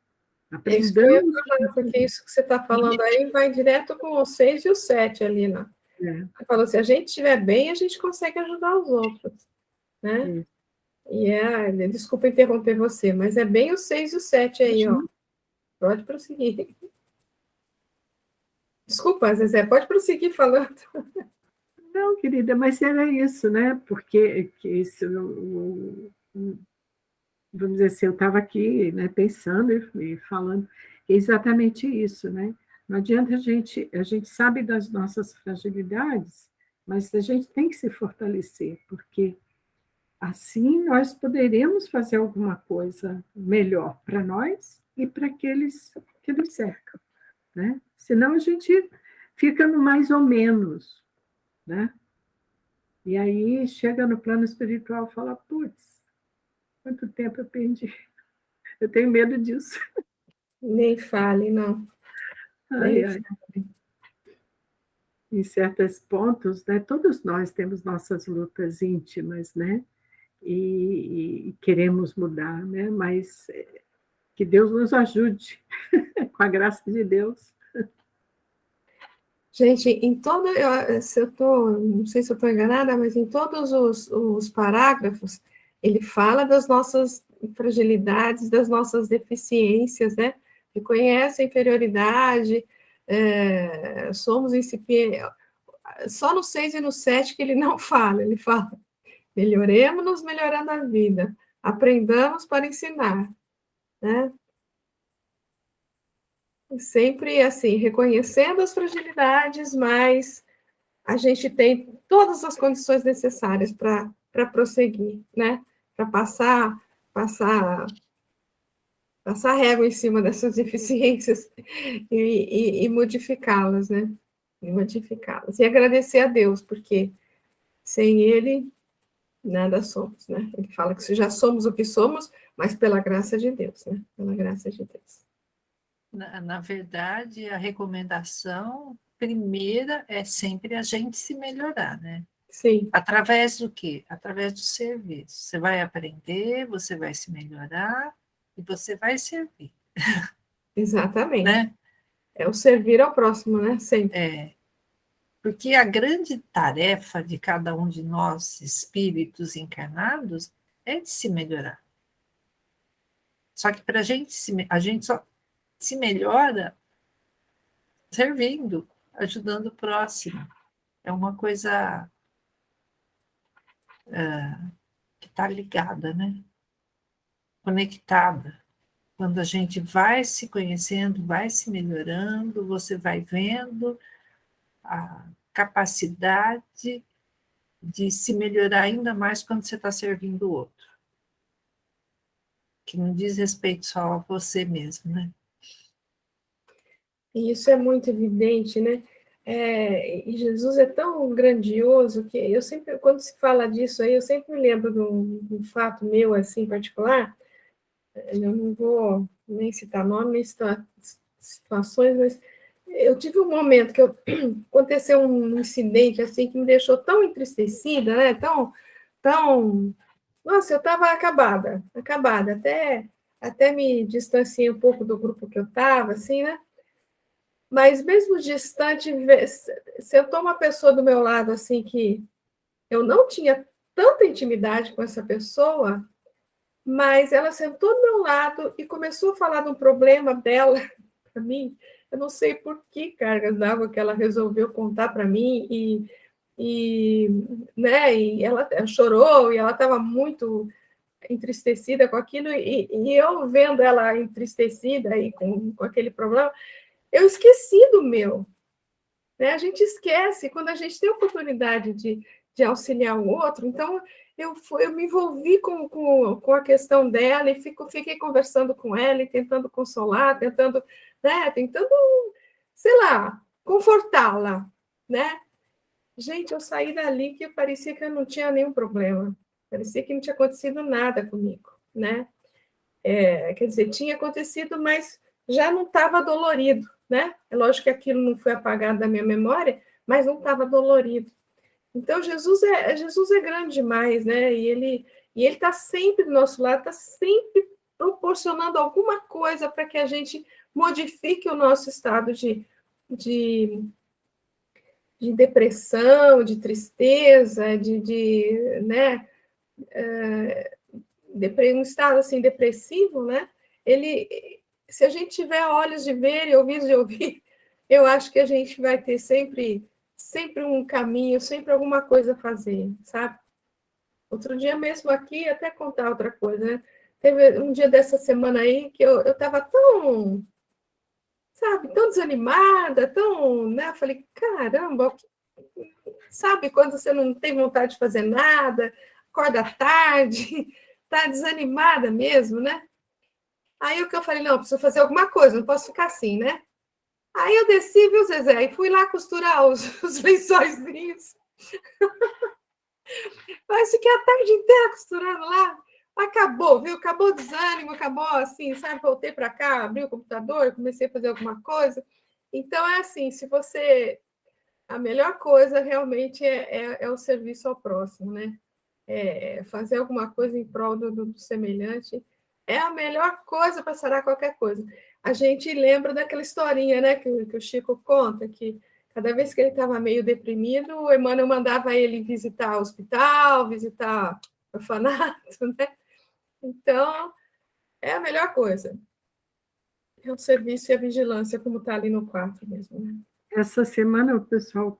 É isso que eu ia Aprendamos. falar, porque isso que você está falando aí vai direto com o 6 e o 7 ali, né? Você falou, se a gente estiver bem, a gente consegue ajudar os outros, né? E desculpa interromper você, mas é bem o 6 e o 7 aí, ó. Pode prosseguir. Desculpa, Zezé, pode prosseguir falando. Não, querida, mas era isso, né? Porque isso, vamos dizer assim, eu estava aqui, né, pensando e falando que é exatamente isso, né? Não adianta a gente sabe das nossas fragilidades, mas a gente tem que se fortalecer, porque assim nós poderemos fazer alguma coisa melhor para nós e para aqueles que nos cercam, né? Senão a gente fica no mais ou menos, né? E aí chega no plano espiritual e fala, putz, quanto tempo eu perdi. Eu tenho medo disso. Nem fale, não. Ai, ai. Em certos pontos, né, todos nós temos nossas lutas íntimas, né? E queremos mudar, né? Mas Que Deus nos ajude, com a graça de Deus. Gente, em todo, se eu não sei se eu estou enganada, mas em todos os parágrafos, ele fala das nossas fragilidades, das nossas deficiências, né? Reconhece a inferioridade, somos incipientes. Só no 6 e no 7 que ele não fala, ele fala, melhoremos-nos melhorando a vida, aprendamos para ensinar, né? Sempre assim, reconhecendo as fragilidades, mas a gente tem todas as condições necessárias para prosseguir, né? Para passar régua em cima dessas deficiências e modificá-las, né? E modificá-las. E agradecer a Deus, porque sem Ele nada somos, né? Ele fala que já somos o que somos, mas pela graça de Deus, né? Pela graça de Deus. Na verdade, a recomendação primeira é sempre a gente se melhorar, né? Sim. Através do quê? Através do serviço. Você vai aprender, você vai se melhorar e você vai servir. Exatamente. Né? É o servir ao próximo, né? Sempre. É. Porque a grande tarefa de cada um de nós, espíritos encarnados, é de se melhorar. Só que para a gente só se melhora servindo, ajudando o próximo. É uma coisa que está ligada, né? Conectada. Quando a gente vai se conhecendo, vai se melhorando, você vai vendo a capacidade de se melhorar ainda mais quando você está servindo o outro. Que não diz respeito só a você mesmo, né? E isso é muito evidente, né? E Jesus é tão grandioso que eu sempre, quando se fala disso aí, eu sempre me lembro de um fato meu, assim, particular. Eu não vou nem citar nome, nem situações, mas eu tive um momento que aconteceu um incidente, assim, que me deixou tão entristecida, né? Nossa, eu estava acabada, até me distanciei um pouco do grupo que eu estava, assim, né? Mas mesmo distante, sentou uma pessoa do meu lado, assim, que eu não tinha tanta intimidade com essa pessoa, mas ela sentou do meu lado e começou a falar de um problema dela para mim. Eu não sei por que cargas d'água que ela resolveu contar para mim né, e ela chorou e ela estava muito entristecida com aquilo e eu vendo ela entristecida e com aquele problema, eu esqueci do meu. Né? A gente esquece quando a gente tem a oportunidade de auxiliar o outro. Então, eu me envolvi com a questão dela e fiquei conversando com ela e tentando consolar, tentando, sei lá, confortá-la, né? Gente, eu saí dali que parecia que eu não tinha nenhum problema, parecia que não tinha acontecido nada comigo, né? Quer dizer, tinha acontecido, mas já não estava dolorido, né? É lógico que aquilo não foi apagado da minha memória, mas não estava dolorido. Então, Jesus é grande demais, né? E ele está sempre do nosso lado, está sempre proporcionando alguma coisa para que a gente modifique o nosso estado de depressão, de tristeza, né? Um estado assim depressivo, né? Se a gente tiver olhos de ver e ouvidos de ouvir, eu acho que a gente vai ter sempre um caminho, sempre alguma coisa a fazer, sabe? Outro dia mesmo aqui, até contar outra coisa, né? Teve um dia dessa semana aí que eu estava tão, sabe, tão desanimada, né? Eu falei, caramba, sabe quando você não tem vontade de fazer nada, acorda tarde, tá desanimada mesmo, né? Aí o que eu falei, não, preciso fazer alguma coisa, não posso ficar assim, né? Aí eu desci, viu, Zezé, e fui lá costurar os lençóizinhos. Mas fiquei a tarde inteira costurando lá. Acabou, viu? Acabou o desânimo, acabou assim, sabe? Voltei para cá, abri o computador, comecei a fazer alguma coisa. Então, é assim, se você... A melhor coisa realmente é o serviço ao próximo, né? Fazer alguma coisa em prol do semelhante É a melhor coisa para sarar qualquer coisa. A gente lembra daquela historinha, né, que o Chico conta, que cada vez que ele estava meio deprimido, o Emmanuel mandava ele visitar o hospital, visitar o orfanato, né? Então, é a melhor coisa. É o serviço e a vigilância, como está ali no 4 mesmo, né? Essa semana o pessoal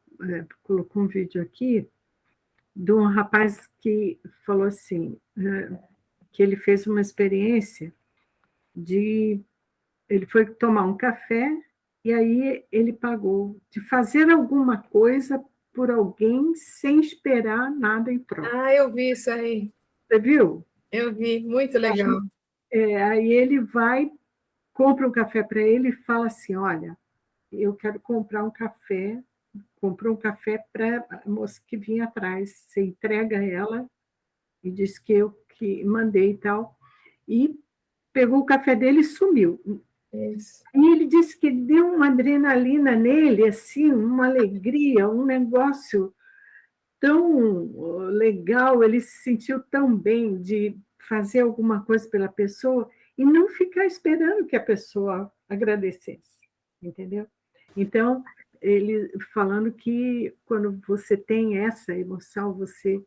colocou um vídeo aqui de um rapaz que falou assim, que ele fez uma experiência de... Ele foi tomar um café e aí ele pagou de fazer alguma coisa por alguém sem esperar nada em troca. Ah, eu vi isso aí. Você viu? Eu vi, muito legal. Aí ele vai, compra um café para ele e fala assim, olha, eu quero comprar um café, comprou um café para a moça que vinha atrás, você entrega ela e diz que eu que mandei e tal, e pegou o café dele e sumiu. Isso. E ele disse que deu uma adrenalina nele, assim, uma alegria, um negócio tão legal, ele se sentiu tão bem de fazer alguma coisa pela pessoa e não ficar esperando que a pessoa agradecesse, entendeu? Então, ele falando que quando você tem essa emoção, você,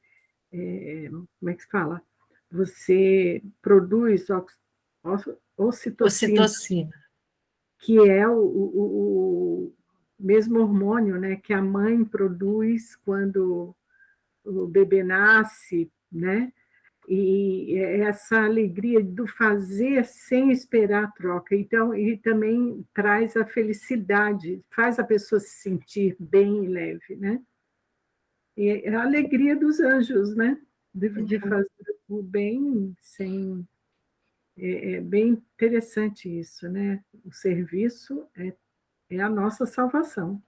como é que se fala? Você produz ocitocina, Ocitocina. que é o mesmo hormônio, né, que a mãe produz quando o bebê nasce, né? E essa alegria do fazer sem esperar a troca. Então, e também traz a felicidade, faz a pessoa se sentir bem e leve, né? E é a alegria dos anjos, né? De fazer o bem sem... É bem interessante isso, né? O serviço é a nossa salvação.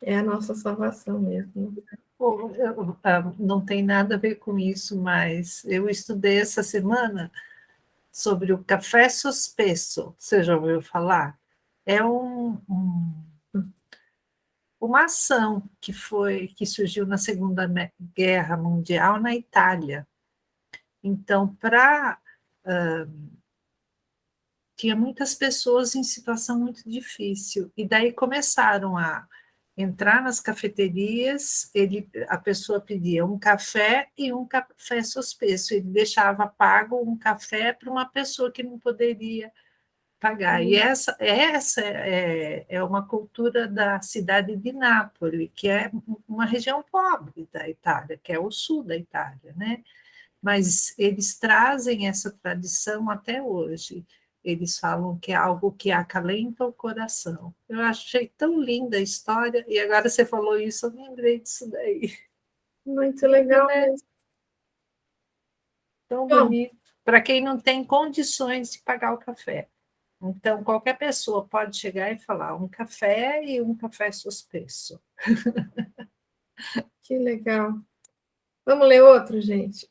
É a nossa salvação mesmo. Pô, não tem nada a ver com isso, mas eu estudei essa semana sobre o café suspenso. Você já ouviu falar? É uma ação que surgiu na Segunda Guerra Mundial na Itália. Então, tinha muitas pessoas em situação muito difícil, e daí começaram a entrar nas cafeterias, a pessoa pedia um café e um café suspenso, ele deixava pago um café para uma pessoa que não poderia pagar. E essa é uma cultura da cidade de Nápoles, que é uma região pobre da Itália, que é o sul da Itália, né? Mas eles trazem essa tradição até hoje. Eles falam que é algo que acalenta o coração. Eu achei tão linda a história, e agora você falou isso, eu lembrei disso daí. Muito Lindo, legal, né? né? Tão Bom, bonito. Para quem não tem condições de pagar o café. Então, qualquer pessoa pode chegar e falar um café e um café suspenso. que legal. Vamos ler outro, gente?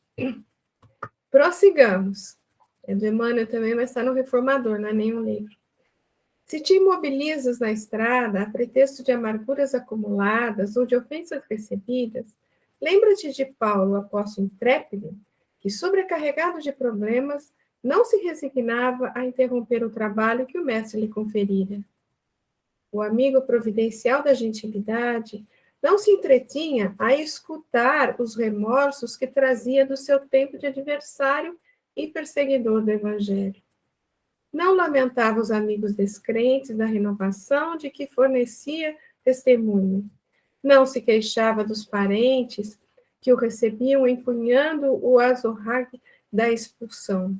Prossigamos. É do Emmanuel também, mas está no Reformador, não é nenhum livro. Se te imobilizas na estrada, a pretexto de amarguras acumuladas ou de ofensas recebidas, lembra-te de Paulo, apóstolo intrépido, que, sobrecarregado de problemas, não se resignava a interromper o trabalho que o mestre lhe conferira. O amigo providencial da gentilidade não se entretinha a escutar os remorsos que trazia do seu tempo de adversário e perseguidor do Evangelho. Não lamentava os amigos descrentes da renovação de que fornecia testemunho. Não se queixava dos parentes que o recebiam empunhando o azorrague da expulsão.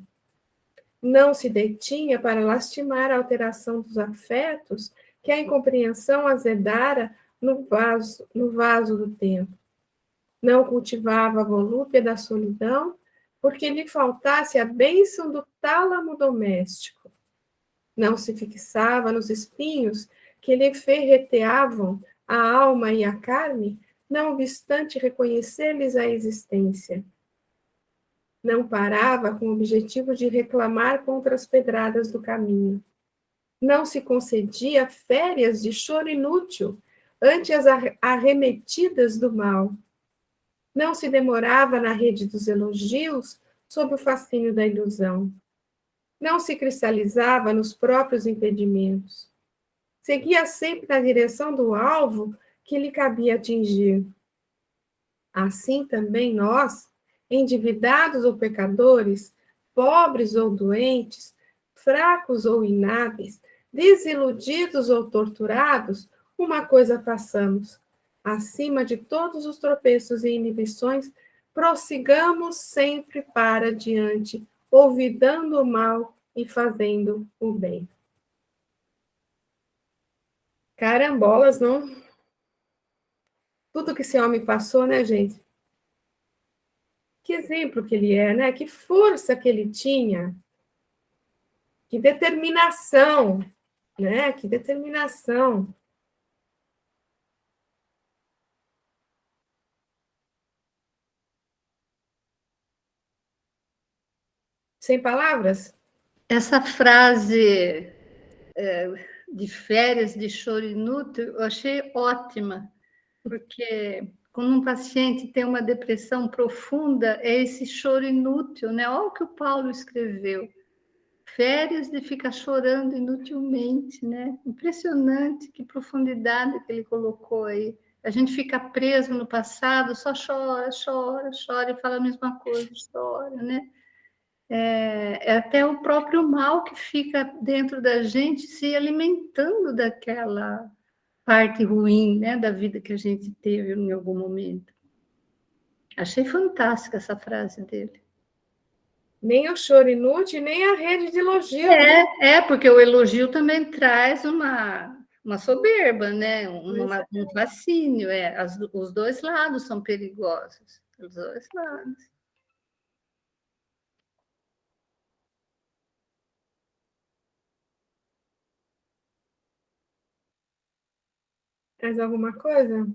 Não se detinha para lastimar a alteração dos afetos que a incompreensão azedara no vaso do tempo. Não cultivava a volúpia da solidão, porque lhe faltasse a bênção do tálamo doméstico. Não se fixava nos espinhos que lhe ferreteavam a alma e a carne, não obstante reconhecer-lhes a existência. Não parava com o objetivo de reclamar contra as pedradas do caminho. Não se concedia férias de choro inútil ante as arremetidas do mal. Não se demorava na rede dos elogios sob o fascínio da ilusão. não se cristalizava nos próprios impedimentos. Seguia sempre na direção do alvo que lhe cabia atingir. Assim também nós, endividados ou pecadores, pobres ou doentes, fracos ou inábeis, desiludidos ou torturados, uma coisa façamos: acima de todos os tropeços e inibições, prossigamos sempre para diante, olvidando o mal e fazendo o bem. Carambolas, não? Tudo que esse homem passou, né, gente? Que exemplo que ele é, né? Que força que ele tinha, que determinação, né? Que determinação. Sem palavras? Essa frase de férias de choro inútil, eu achei ótima, porque quando um paciente tem uma depressão profunda, é esse choro inútil, né? Olha o que o Paulo escreveu. Férias de ficar chorando inutilmente, né? Impressionante, que profundidade que ele colocou aí. A gente fica preso no passado, só chora, chora, chora e fala a mesma coisa, chora, né? É até o próprio mal que fica dentro da gente se alimentando daquela parte ruim, né, da vida que a gente teve em algum momento. Achei fantástica essa frase dele. Nem o choro inútil, nem a rede de elogio. Né? Porque o elogio também traz uma soberba, né? Um fascínio. Os dois lados são perigosos. Os dois lados. Mais alguma coisa?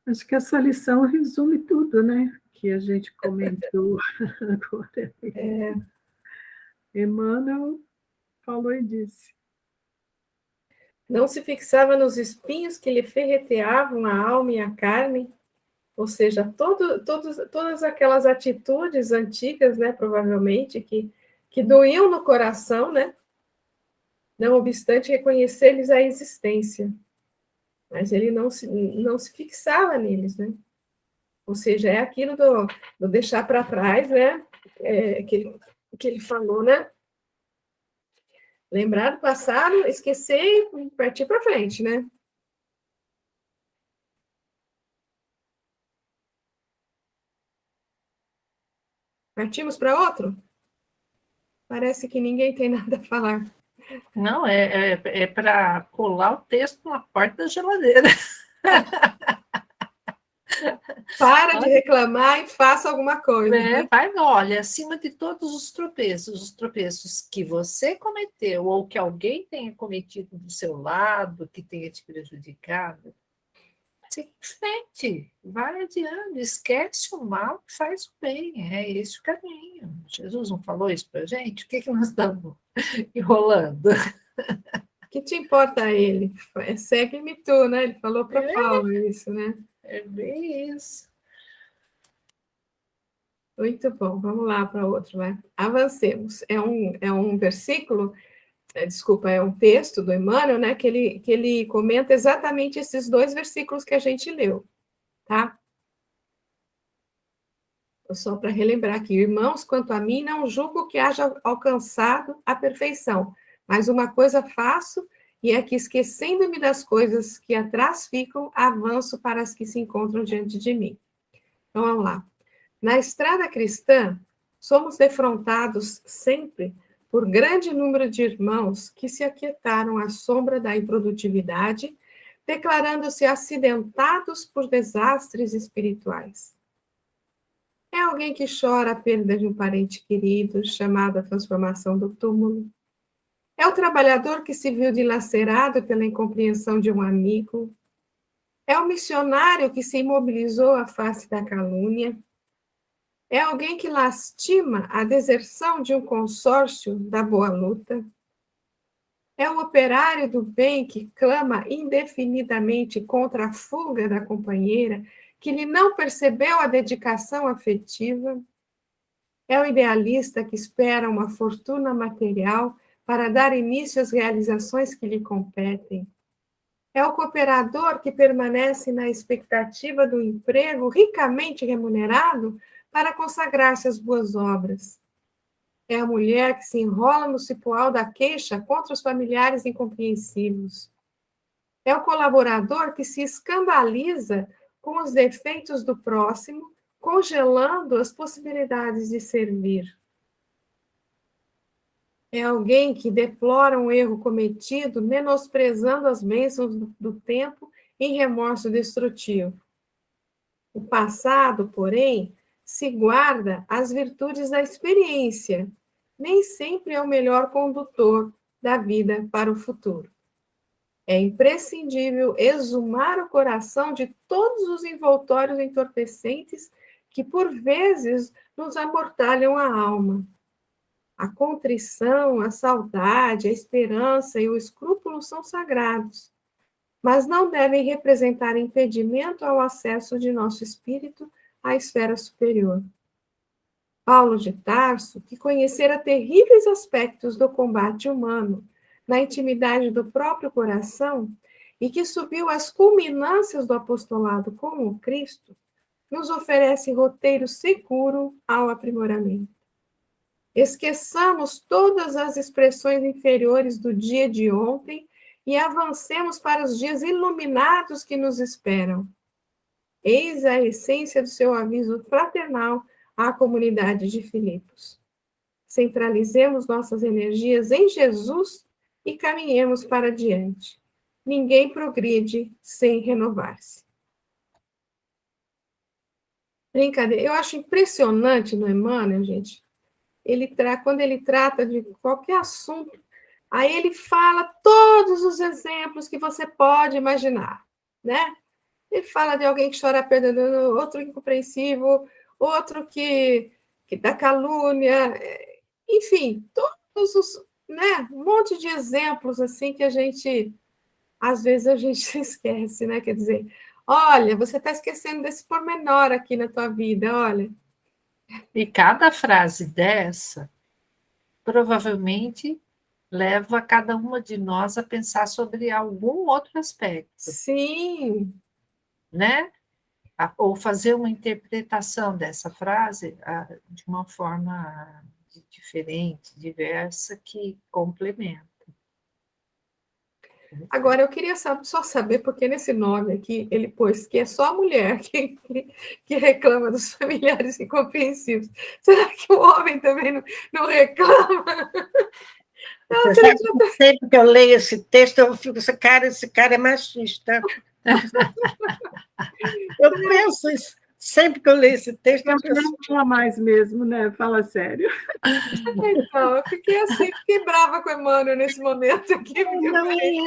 Acho que essa lição resume tudo, né? Que a gente comentou agora. Emmanuel falou e disse. Não se fixava nos espinhos que lhe ferreteavam a alma e a carne, ou seja, todas aquelas atitudes antigas, né, provavelmente, que doíam no coração, né? Não obstante reconhecer-lhes a existência. Mas ele não se fixava neles, né? Ou seja, é aquilo do deixar para trás, né? Que ele falou, né? Lembrar do passado, esquecer e partir para frente, né? Partimos para outro? Parece que ninguém tem nada a falar. Não, é para colar o texto na porta da geladeira. Para de reclamar e faça alguma coisa. Né? Olha, acima de todos os tropeços que você cometeu ou que alguém tenha cometido do seu lado, que tenha te prejudicado, siga em frente, vai adiante, esquece o mal e faz o bem, é esse o caminho. Jesus não falou isso para a gente? O que nós estamos enrolando? O que te importa a ele? Segue-me tu, né? Ele falou para Paulo isso, né? É bem isso. Muito bom, vamos lá para outro, né? Avancemos. É um versículo, é um texto do Emmanuel, né? Que ele comenta exatamente esses 2 versículos que a gente leu, tá? Só para relembrar aqui, irmãos, quanto a mim, não julgo que haja alcançado a perfeição, mas uma coisa faço, e é que, esquecendo-me das coisas que atrás ficam, avanço para as que se encontram diante de mim. Então, vamos lá. Na estrada cristã, somos defrontados sempre por grande número de irmãos que se aquietaram à sombra da improdutividade, declarando-se acidentados por desastres espirituais. É alguém que chora a perda de um parente querido, chamado a transformação do túmulo. É o trabalhador que se viu dilacerado pela incompreensão de um amigo. É o missionário que se imobilizou à face da calúnia. É alguém que lastima a deserção de um consórcio da boa luta. É o operário do bem que clama indefinidamente contra a fuga da companheira, que lhe não percebeu a dedicação afetiva. É o idealista que espera uma fortuna material para dar início às realizações que lhe competem. É o cooperador que permanece na expectativa do emprego ricamente remunerado para consagrar-se às boas obras. É a mulher que se enrola no cipoal da queixa contra os familiares incompreensivos. É o colaborador que se escandaliza com os defeitos do próximo, congelando as possibilidades de servir. É alguém que deplora um erro cometido, menosprezando as bênçãos do tempo em remorso destrutivo. O passado, porém, se guarda as virtudes da experiência. Nem sempre é o melhor condutor da vida para o futuro. É imprescindível exumar o coração de todos os envoltórios entorpecentes que, por vezes, nos amortalham a alma. A contrição, a saudade, a esperança e o escrúpulo são sagrados, mas não devem representar impedimento ao acesso de nosso espírito à esfera superior. Paulo de Tarso, que conhecera terríveis aspectos do combate humano na intimidade do próprio coração e que subiu às culminâncias do apostolado com o Cristo, nos oferece roteiro seguro ao aprimoramento. Esqueçamos todas as expressões inferiores do dia de ontem e avancemos para os dias iluminados que nos esperam. Eis a essência do seu aviso fraternal à comunidade de Filipos. Centralizemos nossas energias em Jesus e caminhemos para diante. Ninguém progride sem renovar-se. Brincadeira. Eu acho impressionante no Emmanuel, gente, quando ele trata de qualquer assunto, aí ele fala todos os exemplos que você pode imaginar, né? Ele fala de alguém que chora perdendo, outro incompreensivo, outro que dá calúnia, enfim, todos os, né? Um monte de exemplos assim que às vezes a gente esquece, né? Quer dizer, olha, você está esquecendo desse pormenor aqui na tua vida, olha. E cada frase dessa provavelmente leva cada uma de nós a pensar sobre algum outro aspecto. Sim. Né? Ou fazer uma interpretação dessa frase de uma forma diferente, diversa, que complementa. Agora, eu queria só saber, porque nesse nome aqui, ele pôs que é só a mulher que reclama dos familiares incompreensíveis. Será que o homem também não reclama? Sempre que eu leio esse texto, eu fico, esse cara é machista. Eu penso isso. Sempre que eu leio esse texto... Não fala mais mesmo, né? Fala sério. Então, eu fiquei brava com o Emmanuel nesse momento aqui, porque eu falei,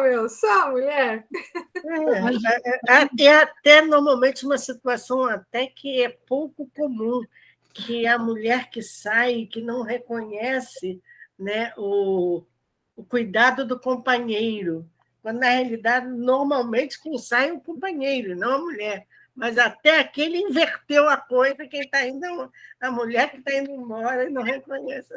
meu, só a mulher? É até normalmente uma situação até que é pouco comum, que a mulher que sai, que não reconhece, né, o cuidado do companheiro, quando na realidade normalmente quem sai é o companheiro, não a mulher. Mas até aqui ele inverteu a coisa, quem está indo, a mulher que está indo embora e não reconhece.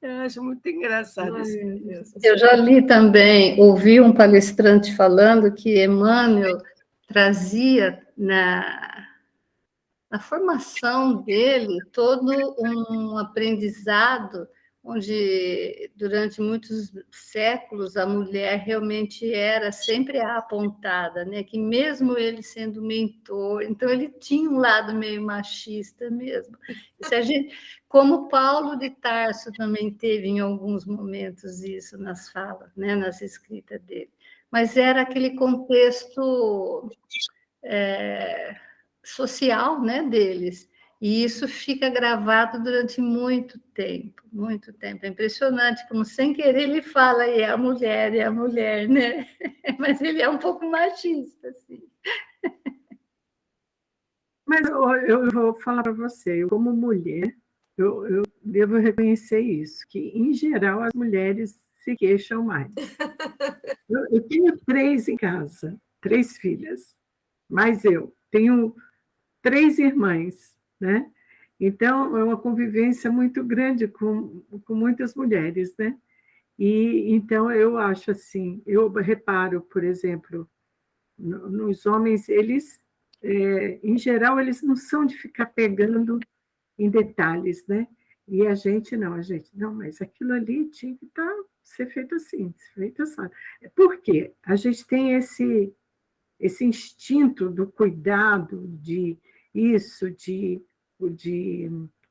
Eu acho muito engraçado isso. Eu já li também, ouvi um palestrante falando que Emmanuel trazia na formação dele todo um aprendizado onde, durante muitos séculos, a mulher realmente era sempre a apontada, né? Que mesmo ele sendo mentor, então ele tinha um lado meio machista mesmo. Se a gente, como Paulo de Tarso também teve em alguns momentos isso nas falas, né? Nas escritas dele. Mas era aquele contexto social, né, deles. E isso fica gravado durante muito tempo, muito tempo. É impressionante como, sem querer, ele fala, é a mulher, né? Mas ele é um pouco machista, assim. Mas eu vou falar para você, como mulher, eu devo reconhecer isso, que, em geral, as mulheres se queixam mais. Eu tenho 3 em casa, 3 filhas, mas eu tenho 3 irmãs, né? Então, é uma convivência muito grande com muitas mulheres, né? E então eu acho assim, eu reparo, por exemplo, nos homens, eles, em geral, eles não são de ficar pegando em detalhes, né? E a gente, não, mas aquilo ali tinha que ser feito assim, ser feito assim. Por quê? A gente tem esse instinto do cuidado, de isso, de,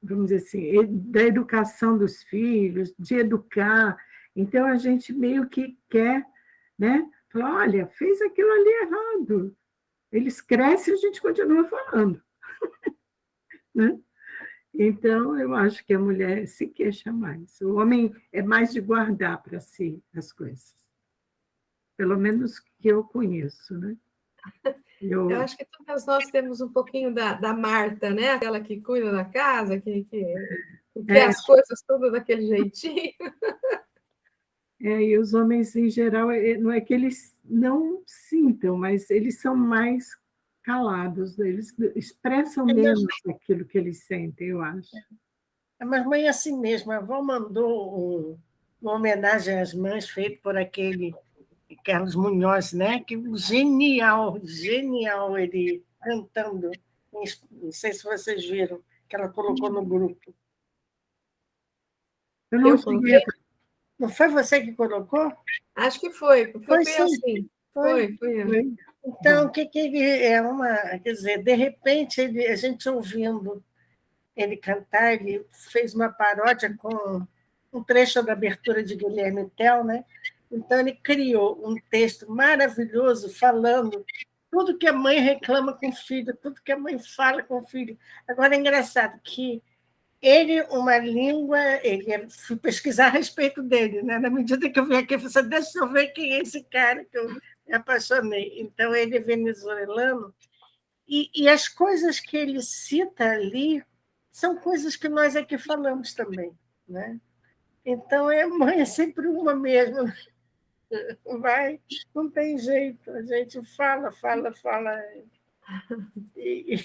vamos dizer assim, da educação dos filhos, de educar. Então, a gente meio que quer, né? Falar, olha, fez aquilo ali errado. Eles crescem e a gente continua falando, né? Então, eu acho que a mulher se queixa mais. O homem é mais de guardar para si as coisas. Pelo menos que eu conheço, né? Eu acho que todas nós temos um pouquinho da Marta, né? Aquela que cuida da casa, que quer É, as coisas todas daquele jeitinho. e os homens, em geral, não é que eles não sintam, mas eles são mais calados, eles expressam menos aquilo que eles sentem, eu acho. Mas mãe é assim mesmo. A avó mandou uma homenagem às mães feita por aquele Carlos Munhoz, né? Que genial, genial ele cantando. Não sei se vocês viram, que ela colocou no grupo. Eu não Eu cheguei coloquei? a... Não foi você que colocou? Acho que foi, porque eu Foi fui sim, assim. foi. Foi eu. Então, o que, que ele é uma. Quer dizer, de repente, a gente ouvindo ele cantar, ele fez uma paródia com um trecho da abertura de Guilherme Tell, né? Então, ele criou um texto maravilhoso falando tudo que a mãe reclama com o filho, tudo que a mãe fala com o filho. Agora, é engraçado que ele, uma língua, fui pesquisar a respeito dele, né? Na medida que eu vim aqui, eu falei, deixa eu ver quem é esse cara que eu me apaixonei. Então, ele é venezuelano, e as coisas que ele cita ali são coisas que nós aqui falamos também, né? Então, mãe é sempre uma mesmo, vai, não tem jeito, a gente fala, fala, fala, e,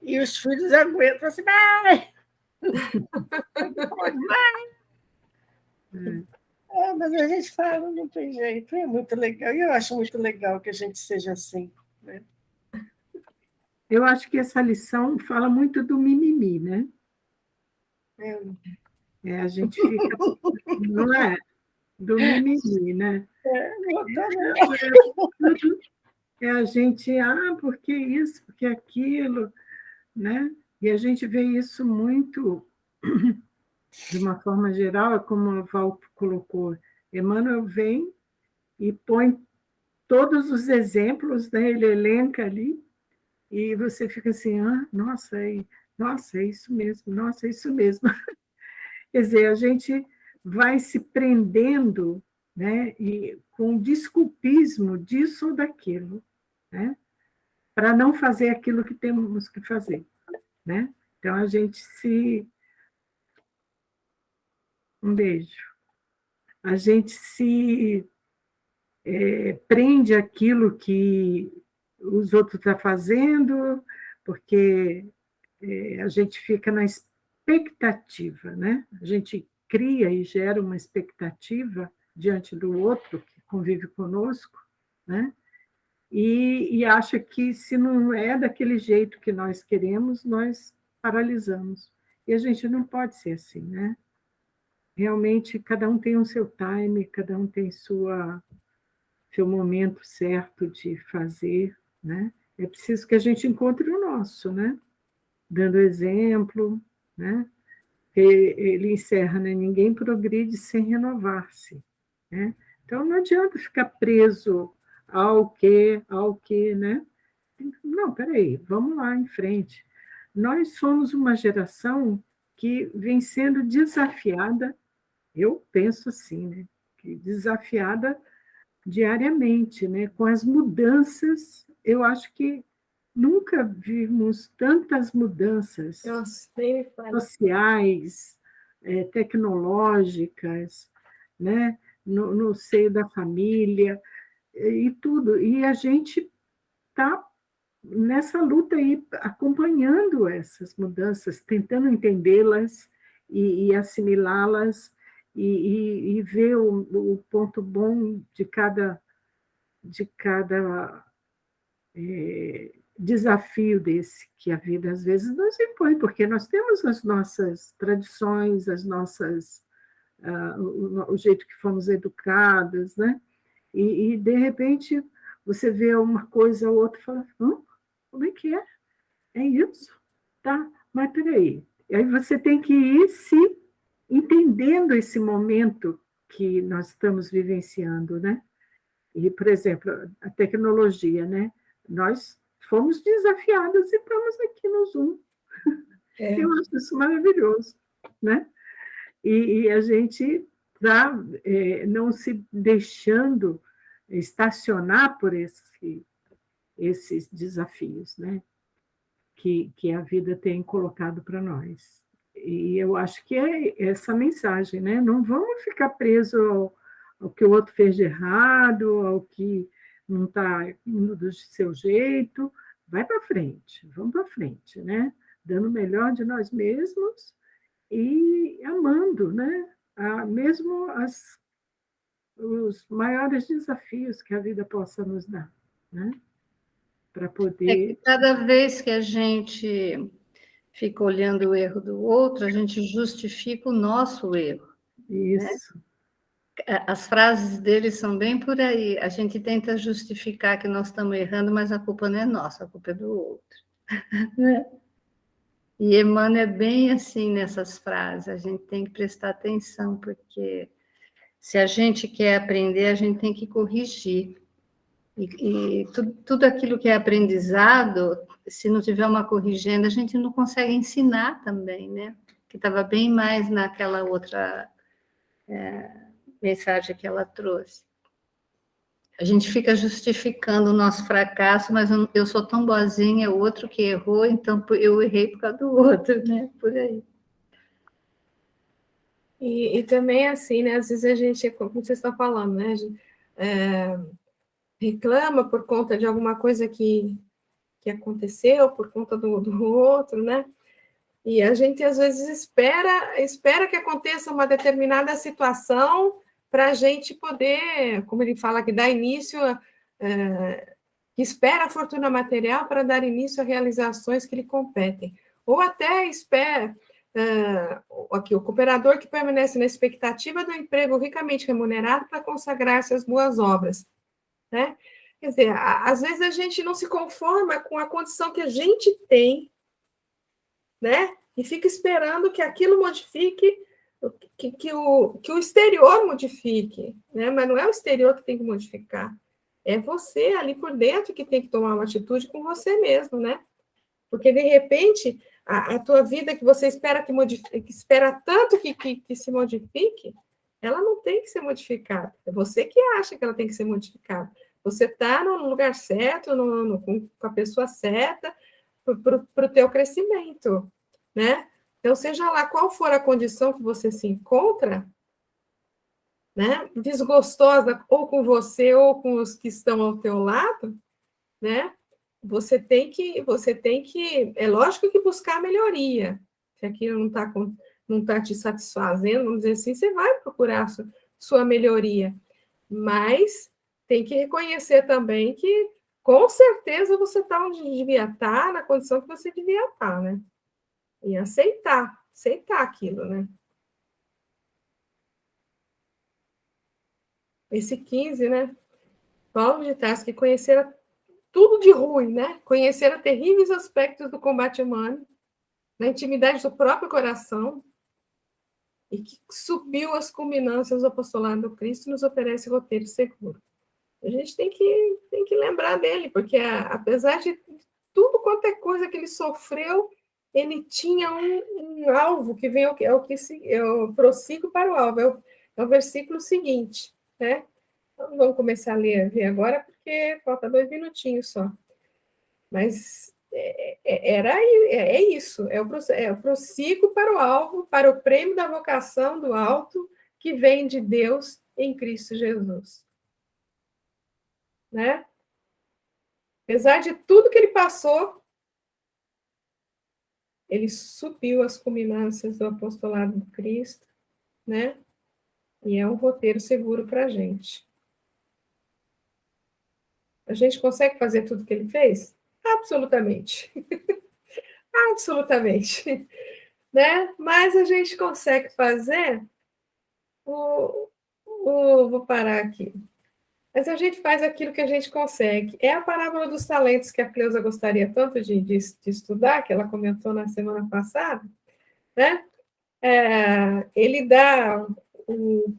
e os filhos aguentam assim, vai, mas a gente fala, não tem jeito, é muito legal, e eu acho muito legal que a gente seja assim, né? Eu acho que essa lição fala muito do mimimi, né? A gente fica, não é? Do mimimi, né? A gente, porque isso, porque aquilo, né? E a gente vê isso muito, de uma forma geral, como a Val colocou, Emmanuel vem e põe todos os exemplos, né? Ele elenca ali, e você fica assim, nossa, é isso mesmo, nossa, é isso mesmo. Quer dizer, a gente vai se prendendo, né? E com desculpismo disso ou daquilo, né? Para não fazer aquilo que temos que fazer, né? Então, a gente se... Um beijo. A gente se prende aquilo que os outros estão fazendo, porque a gente fica na expectativa, né? A gente cria e gera uma expectativa diante do outro que convive conosco, né? E acha que se não é daquele jeito que nós queremos, nós paralisamos. E a gente não pode ser assim, né? Realmente, cada um tem o seu time, cada um tem seu momento certo de fazer, né? É preciso que a gente encontre o nosso, né? Dando exemplo, né? Ele encerra, né? Ninguém progride sem renovar-se, né? Então, não adianta ficar preso ao que, né? Não, peraí, vamos lá em frente. Nós somos uma geração que vem sendo desafiada, eu penso assim, né? Que desafiada diariamente, né? Com as mudanças, eu acho que nunca vimos tantas mudanças Nossa, nem me fala. sociais, tecnológicas, né? No seio da família, e tudo. E a gente está nessa luta aí, acompanhando essas mudanças, tentando entendê-las e assimilá-las e ver o ponto bom de cada desafio desse que a vida às vezes nos impõe, porque nós temos as nossas tradições, o jeito que fomos educadas, né? E de repente você vê uma coisa ou outra e fala, como é que é? É isso? Tá, mas peraí. E aí você tem que ir se entendendo esse momento que nós estamos vivenciando, né? E, por exemplo, a tecnologia, né? Nós fomos desafiadas e estamos aqui no Zoom. Eu acho isso maravilhoso, né? E a gente está não se deixando estacionar por esses desafios, né? Que a vida tem colocado para nós. E eu acho que é essa mensagem, né? Não vamos ficar presos ao que o outro fez de errado, ao que não está indo do seu jeito. Vai para frente, vamos para frente, né? Dando o melhor de nós mesmos e amando, né? Mesmo os maiores desafios que a vida possa nos dar, né? Para poder. Cada vez que a gente fica olhando o erro do outro, a gente justifica o nosso erro. Isso. Né? As frases dele são bem por aí. A gente tenta justificar que nós estamos errando, mas a culpa não é nossa, a culpa é do outro. Né? E Emmanuel é bem assim nessas frases. A gente tem que prestar atenção, porque se a gente quer aprender, a gente tem que corrigir. E tudo aquilo que é aprendizado, se não tiver uma corrigenda, a gente não consegue ensinar também, né? Que estava bem mais naquela outra mensagem que ela trouxe. A gente fica justificando o nosso fracasso, mas eu sou tão boazinha, é o outro que errou, então eu errei por causa do outro, né? Por aí. E também assim, né? Às vezes a gente, como você está falando, né? Reclama por conta de alguma coisa que aconteceu, por conta do outro, né? E a gente, às vezes, espera que aconteça uma determinada situação para a gente poder, como ele fala, que dá início, que espera a fortuna material para dar início a realizações que lhe competem. Ou até espera, aqui, o cooperador que permanece na expectativa do emprego ricamente remunerado para consagrar-se às boas obras, né? Quer dizer, às vezes a gente não se conforma com a condição que a gente tem, né? E fica esperando que aquilo modifique, que o exterior modifique, né? Mas não é o exterior que tem que modificar, é você ali por dentro que tem que tomar uma atitude com você mesmo, né? Porque, de repente, a tua vida que você espera que modifique, que espera tanto que se modifique, ela não tem que ser modificada. É você que acha que ela tem que ser modificada. Você está no lugar certo, com a pessoa certa, para o teu crescimento, né? Então, seja lá qual for a condição que você se encontra, né? Desgostosa ou com você ou com os que estão ao teu lado, né? Você tem que, é lógico que buscar melhoria. Se aquilo não tá te satisfazendo, vamos dizer assim, você vai procurar a sua melhoria. Mas tem que reconhecer também que, com certeza, você está onde devia estar, na condição que você devia estar, né? E aceitar aquilo, né? Esse 15, né? Paulo de Tarso, que conhecera tudo de ruim, né? Conhecera terríveis aspectos do combate humano, na intimidade do próprio coração, e que subiu às culminâncias do apostolado do Cristo, nos oferece roteiro seguro. A gente tem que lembrar dele, porque apesar de tudo quanto é coisa que ele sofreu, ele tinha um alvo que vem, eu prossigo para o alvo, é o versículo seguinte, né? Então, vamos começar a ver agora, porque falta 2 minutinhos só. Mas é isso, eu prossigo para o alvo, para o prêmio da vocação do alto, que vem de Deus em Cristo Jesus. Né? Apesar de tudo que ele passou, ele subiu as culminâncias do apostolado de Cristo, né? E é um roteiro seguro para a gente. A gente consegue fazer tudo que ele fez? Absolutamente. Absolutamente. Né? Mas a gente consegue fazer vou parar aqui. Mas a gente faz aquilo que a gente consegue. É a parábola dos talentos que a Cleusa gostaria tanto de estudar, que ela comentou na semana passada, né? Ele dá o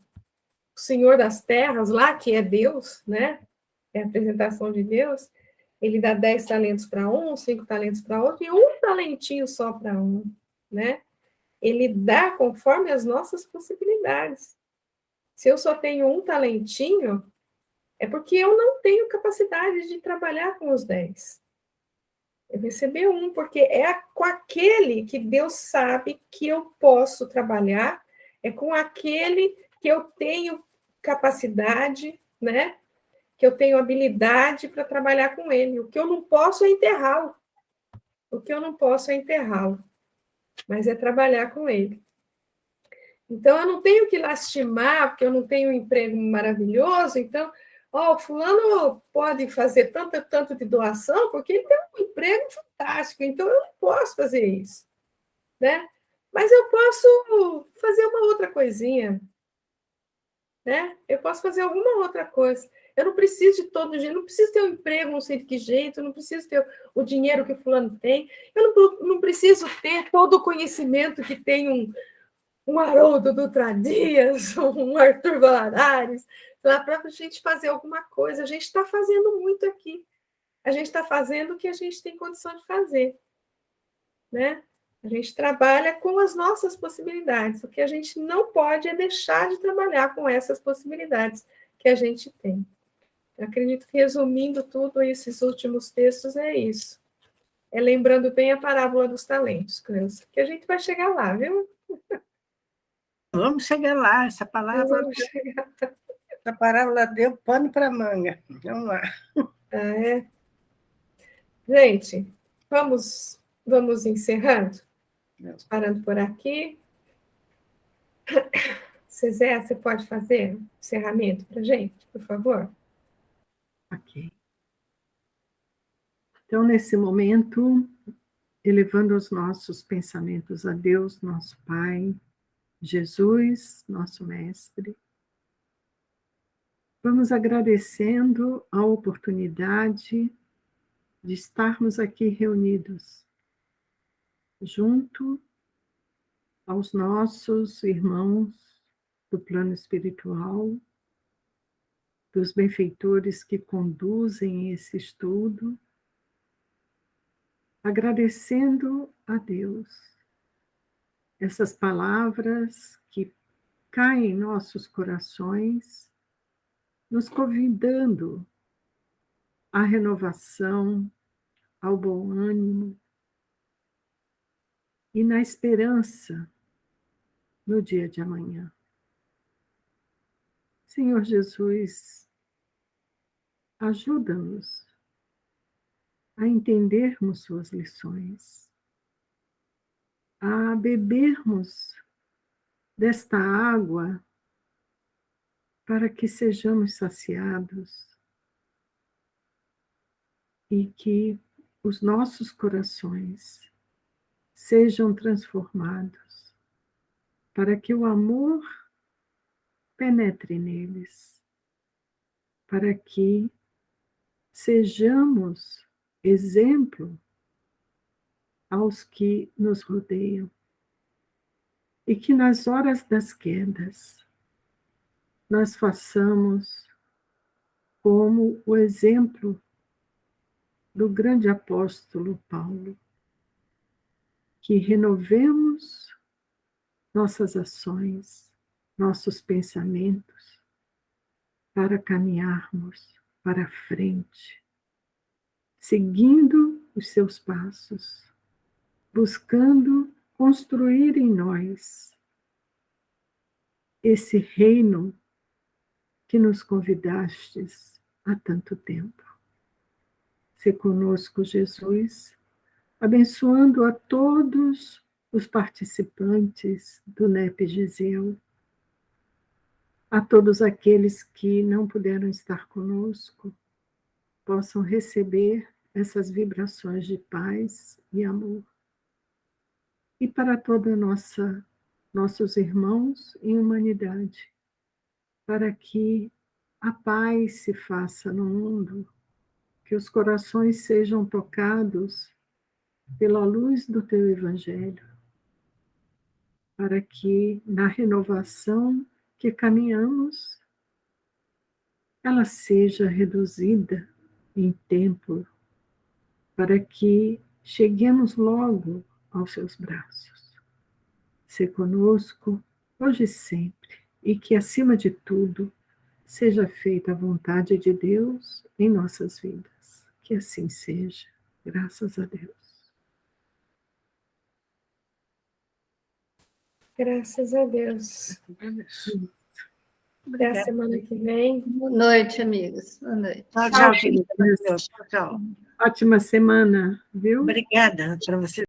Senhor das Terras lá, que é Deus, né? É a apresentação de Deus. Ele dá 10 talentos para um, 5 talentos para outro, e um talentinho só para um, né? Ele dá conforme as nossas possibilidades. Se eu só tenho um talentinho, é porque eu não tenho capacidade de trabalhar com os 10. Eu recebi um, porque é com aquele que Deus sabe que eu posso trabalhar, é com aquele que eu tenho capacidade, né? Que eu tenho habilidade para trabalhar com ele. O que eu não posso é enterrá-lo. O que eu não posso é enterrá-lo, mas é trabalhar com ele. Então, eu não tenho que lastimar, porque eu não tenho um emprego maravilhoso, então, o fulano pode fazer tanto de doação, porque ele tem um emprego fantástico, então eu não posso fazer isso, né? Mas eu posso fazer uma outra coisinha, né? Eu posso fazer alguma outra coisa. Eu não preciso de todo jeito, não preciso ter um emprego, não sei de que jeito, não preciso ter o dinheiro que o fulano tem, eu não preciso ter todo o conhecimento que tem um Haroldo Dutra Dias, um Arthur Valadares, lá para a gente fazer alguma coisa. A gente está fazendo muito aqui. A gente está fazendo o que a gente tem condição de fazer, né? A gente trabalha com as nossas possibilidades. O que a gente não pode é deixar de trabalhar com essas possibilidades que a gente tem. Eu acredito que, resumindo tudo, esses últimos textos, é isso. É lembrando bem a parábola dos talentos, Cleusa, que a gente vai chegar lá, viu? Vamos chegar lá, essa parábola deu pano para manga. Vamos lá. Gente, vamos encerrando? Parando por aqui. Cezé, você pode fazer um encerramento para a gente, por favor? Ok. Então, nesse momento, elevando os nossos pensamentos a Deus, nosso Pai, Jesus, nosso Mestre, vamos agradecendo a oportunidade de estarmos aqui reunidos, junto aos nossos irmãos do plano espiritual, dos benfeitores que conduzem esse estudo, agradecendo a Deus essas palavras que caem em nossos corações, nos convidando à renovação, ao bom ânimo e na esperança no dia de amanhã. Senhor Jesus, ajuda-nos a entendermos suas lições, a bebermos desta água para que sejamos saciados e que os nossos corações sejam transformados, para que o amor penetre neles, para que sejamos exemplo aos que nos rodeiam e que nas horas das quedas nós façamos como o exemplo do grande apóstolo Paulo, que renovemos nossas ações, nossos pensamentos, para caminharmos para frente, seguindo os seus passos, buscando construir em nós esse reino que nos convidastes há tanto tempo. Se conosco, Jesus, abençoando a todos os participantes do NEP Giseu, a todos aqueles que não puderam estar conosco, possam receber essas vibrações de paz e amor. E para toda nossos irmãos em humanidade, para que a paz se faça no mundo, que os corações sejam tocados pela luz do teu Evangelho, para que na renovação que caminhamos, ela seja reduzida em tempo, para que cheguemos logo aos seus braços. Se conosco, hoje e sempre, e que, acima de tudo, seja feita a vontade de Deus em nossas vidas. Que assim seja, graças a Deus. Graças a Deus. Até a semana que vem. Boa noite, amigos. Boa noite. Tchau, querida. Tchau, tchau. Ótima semana, viu? Obrigada para você.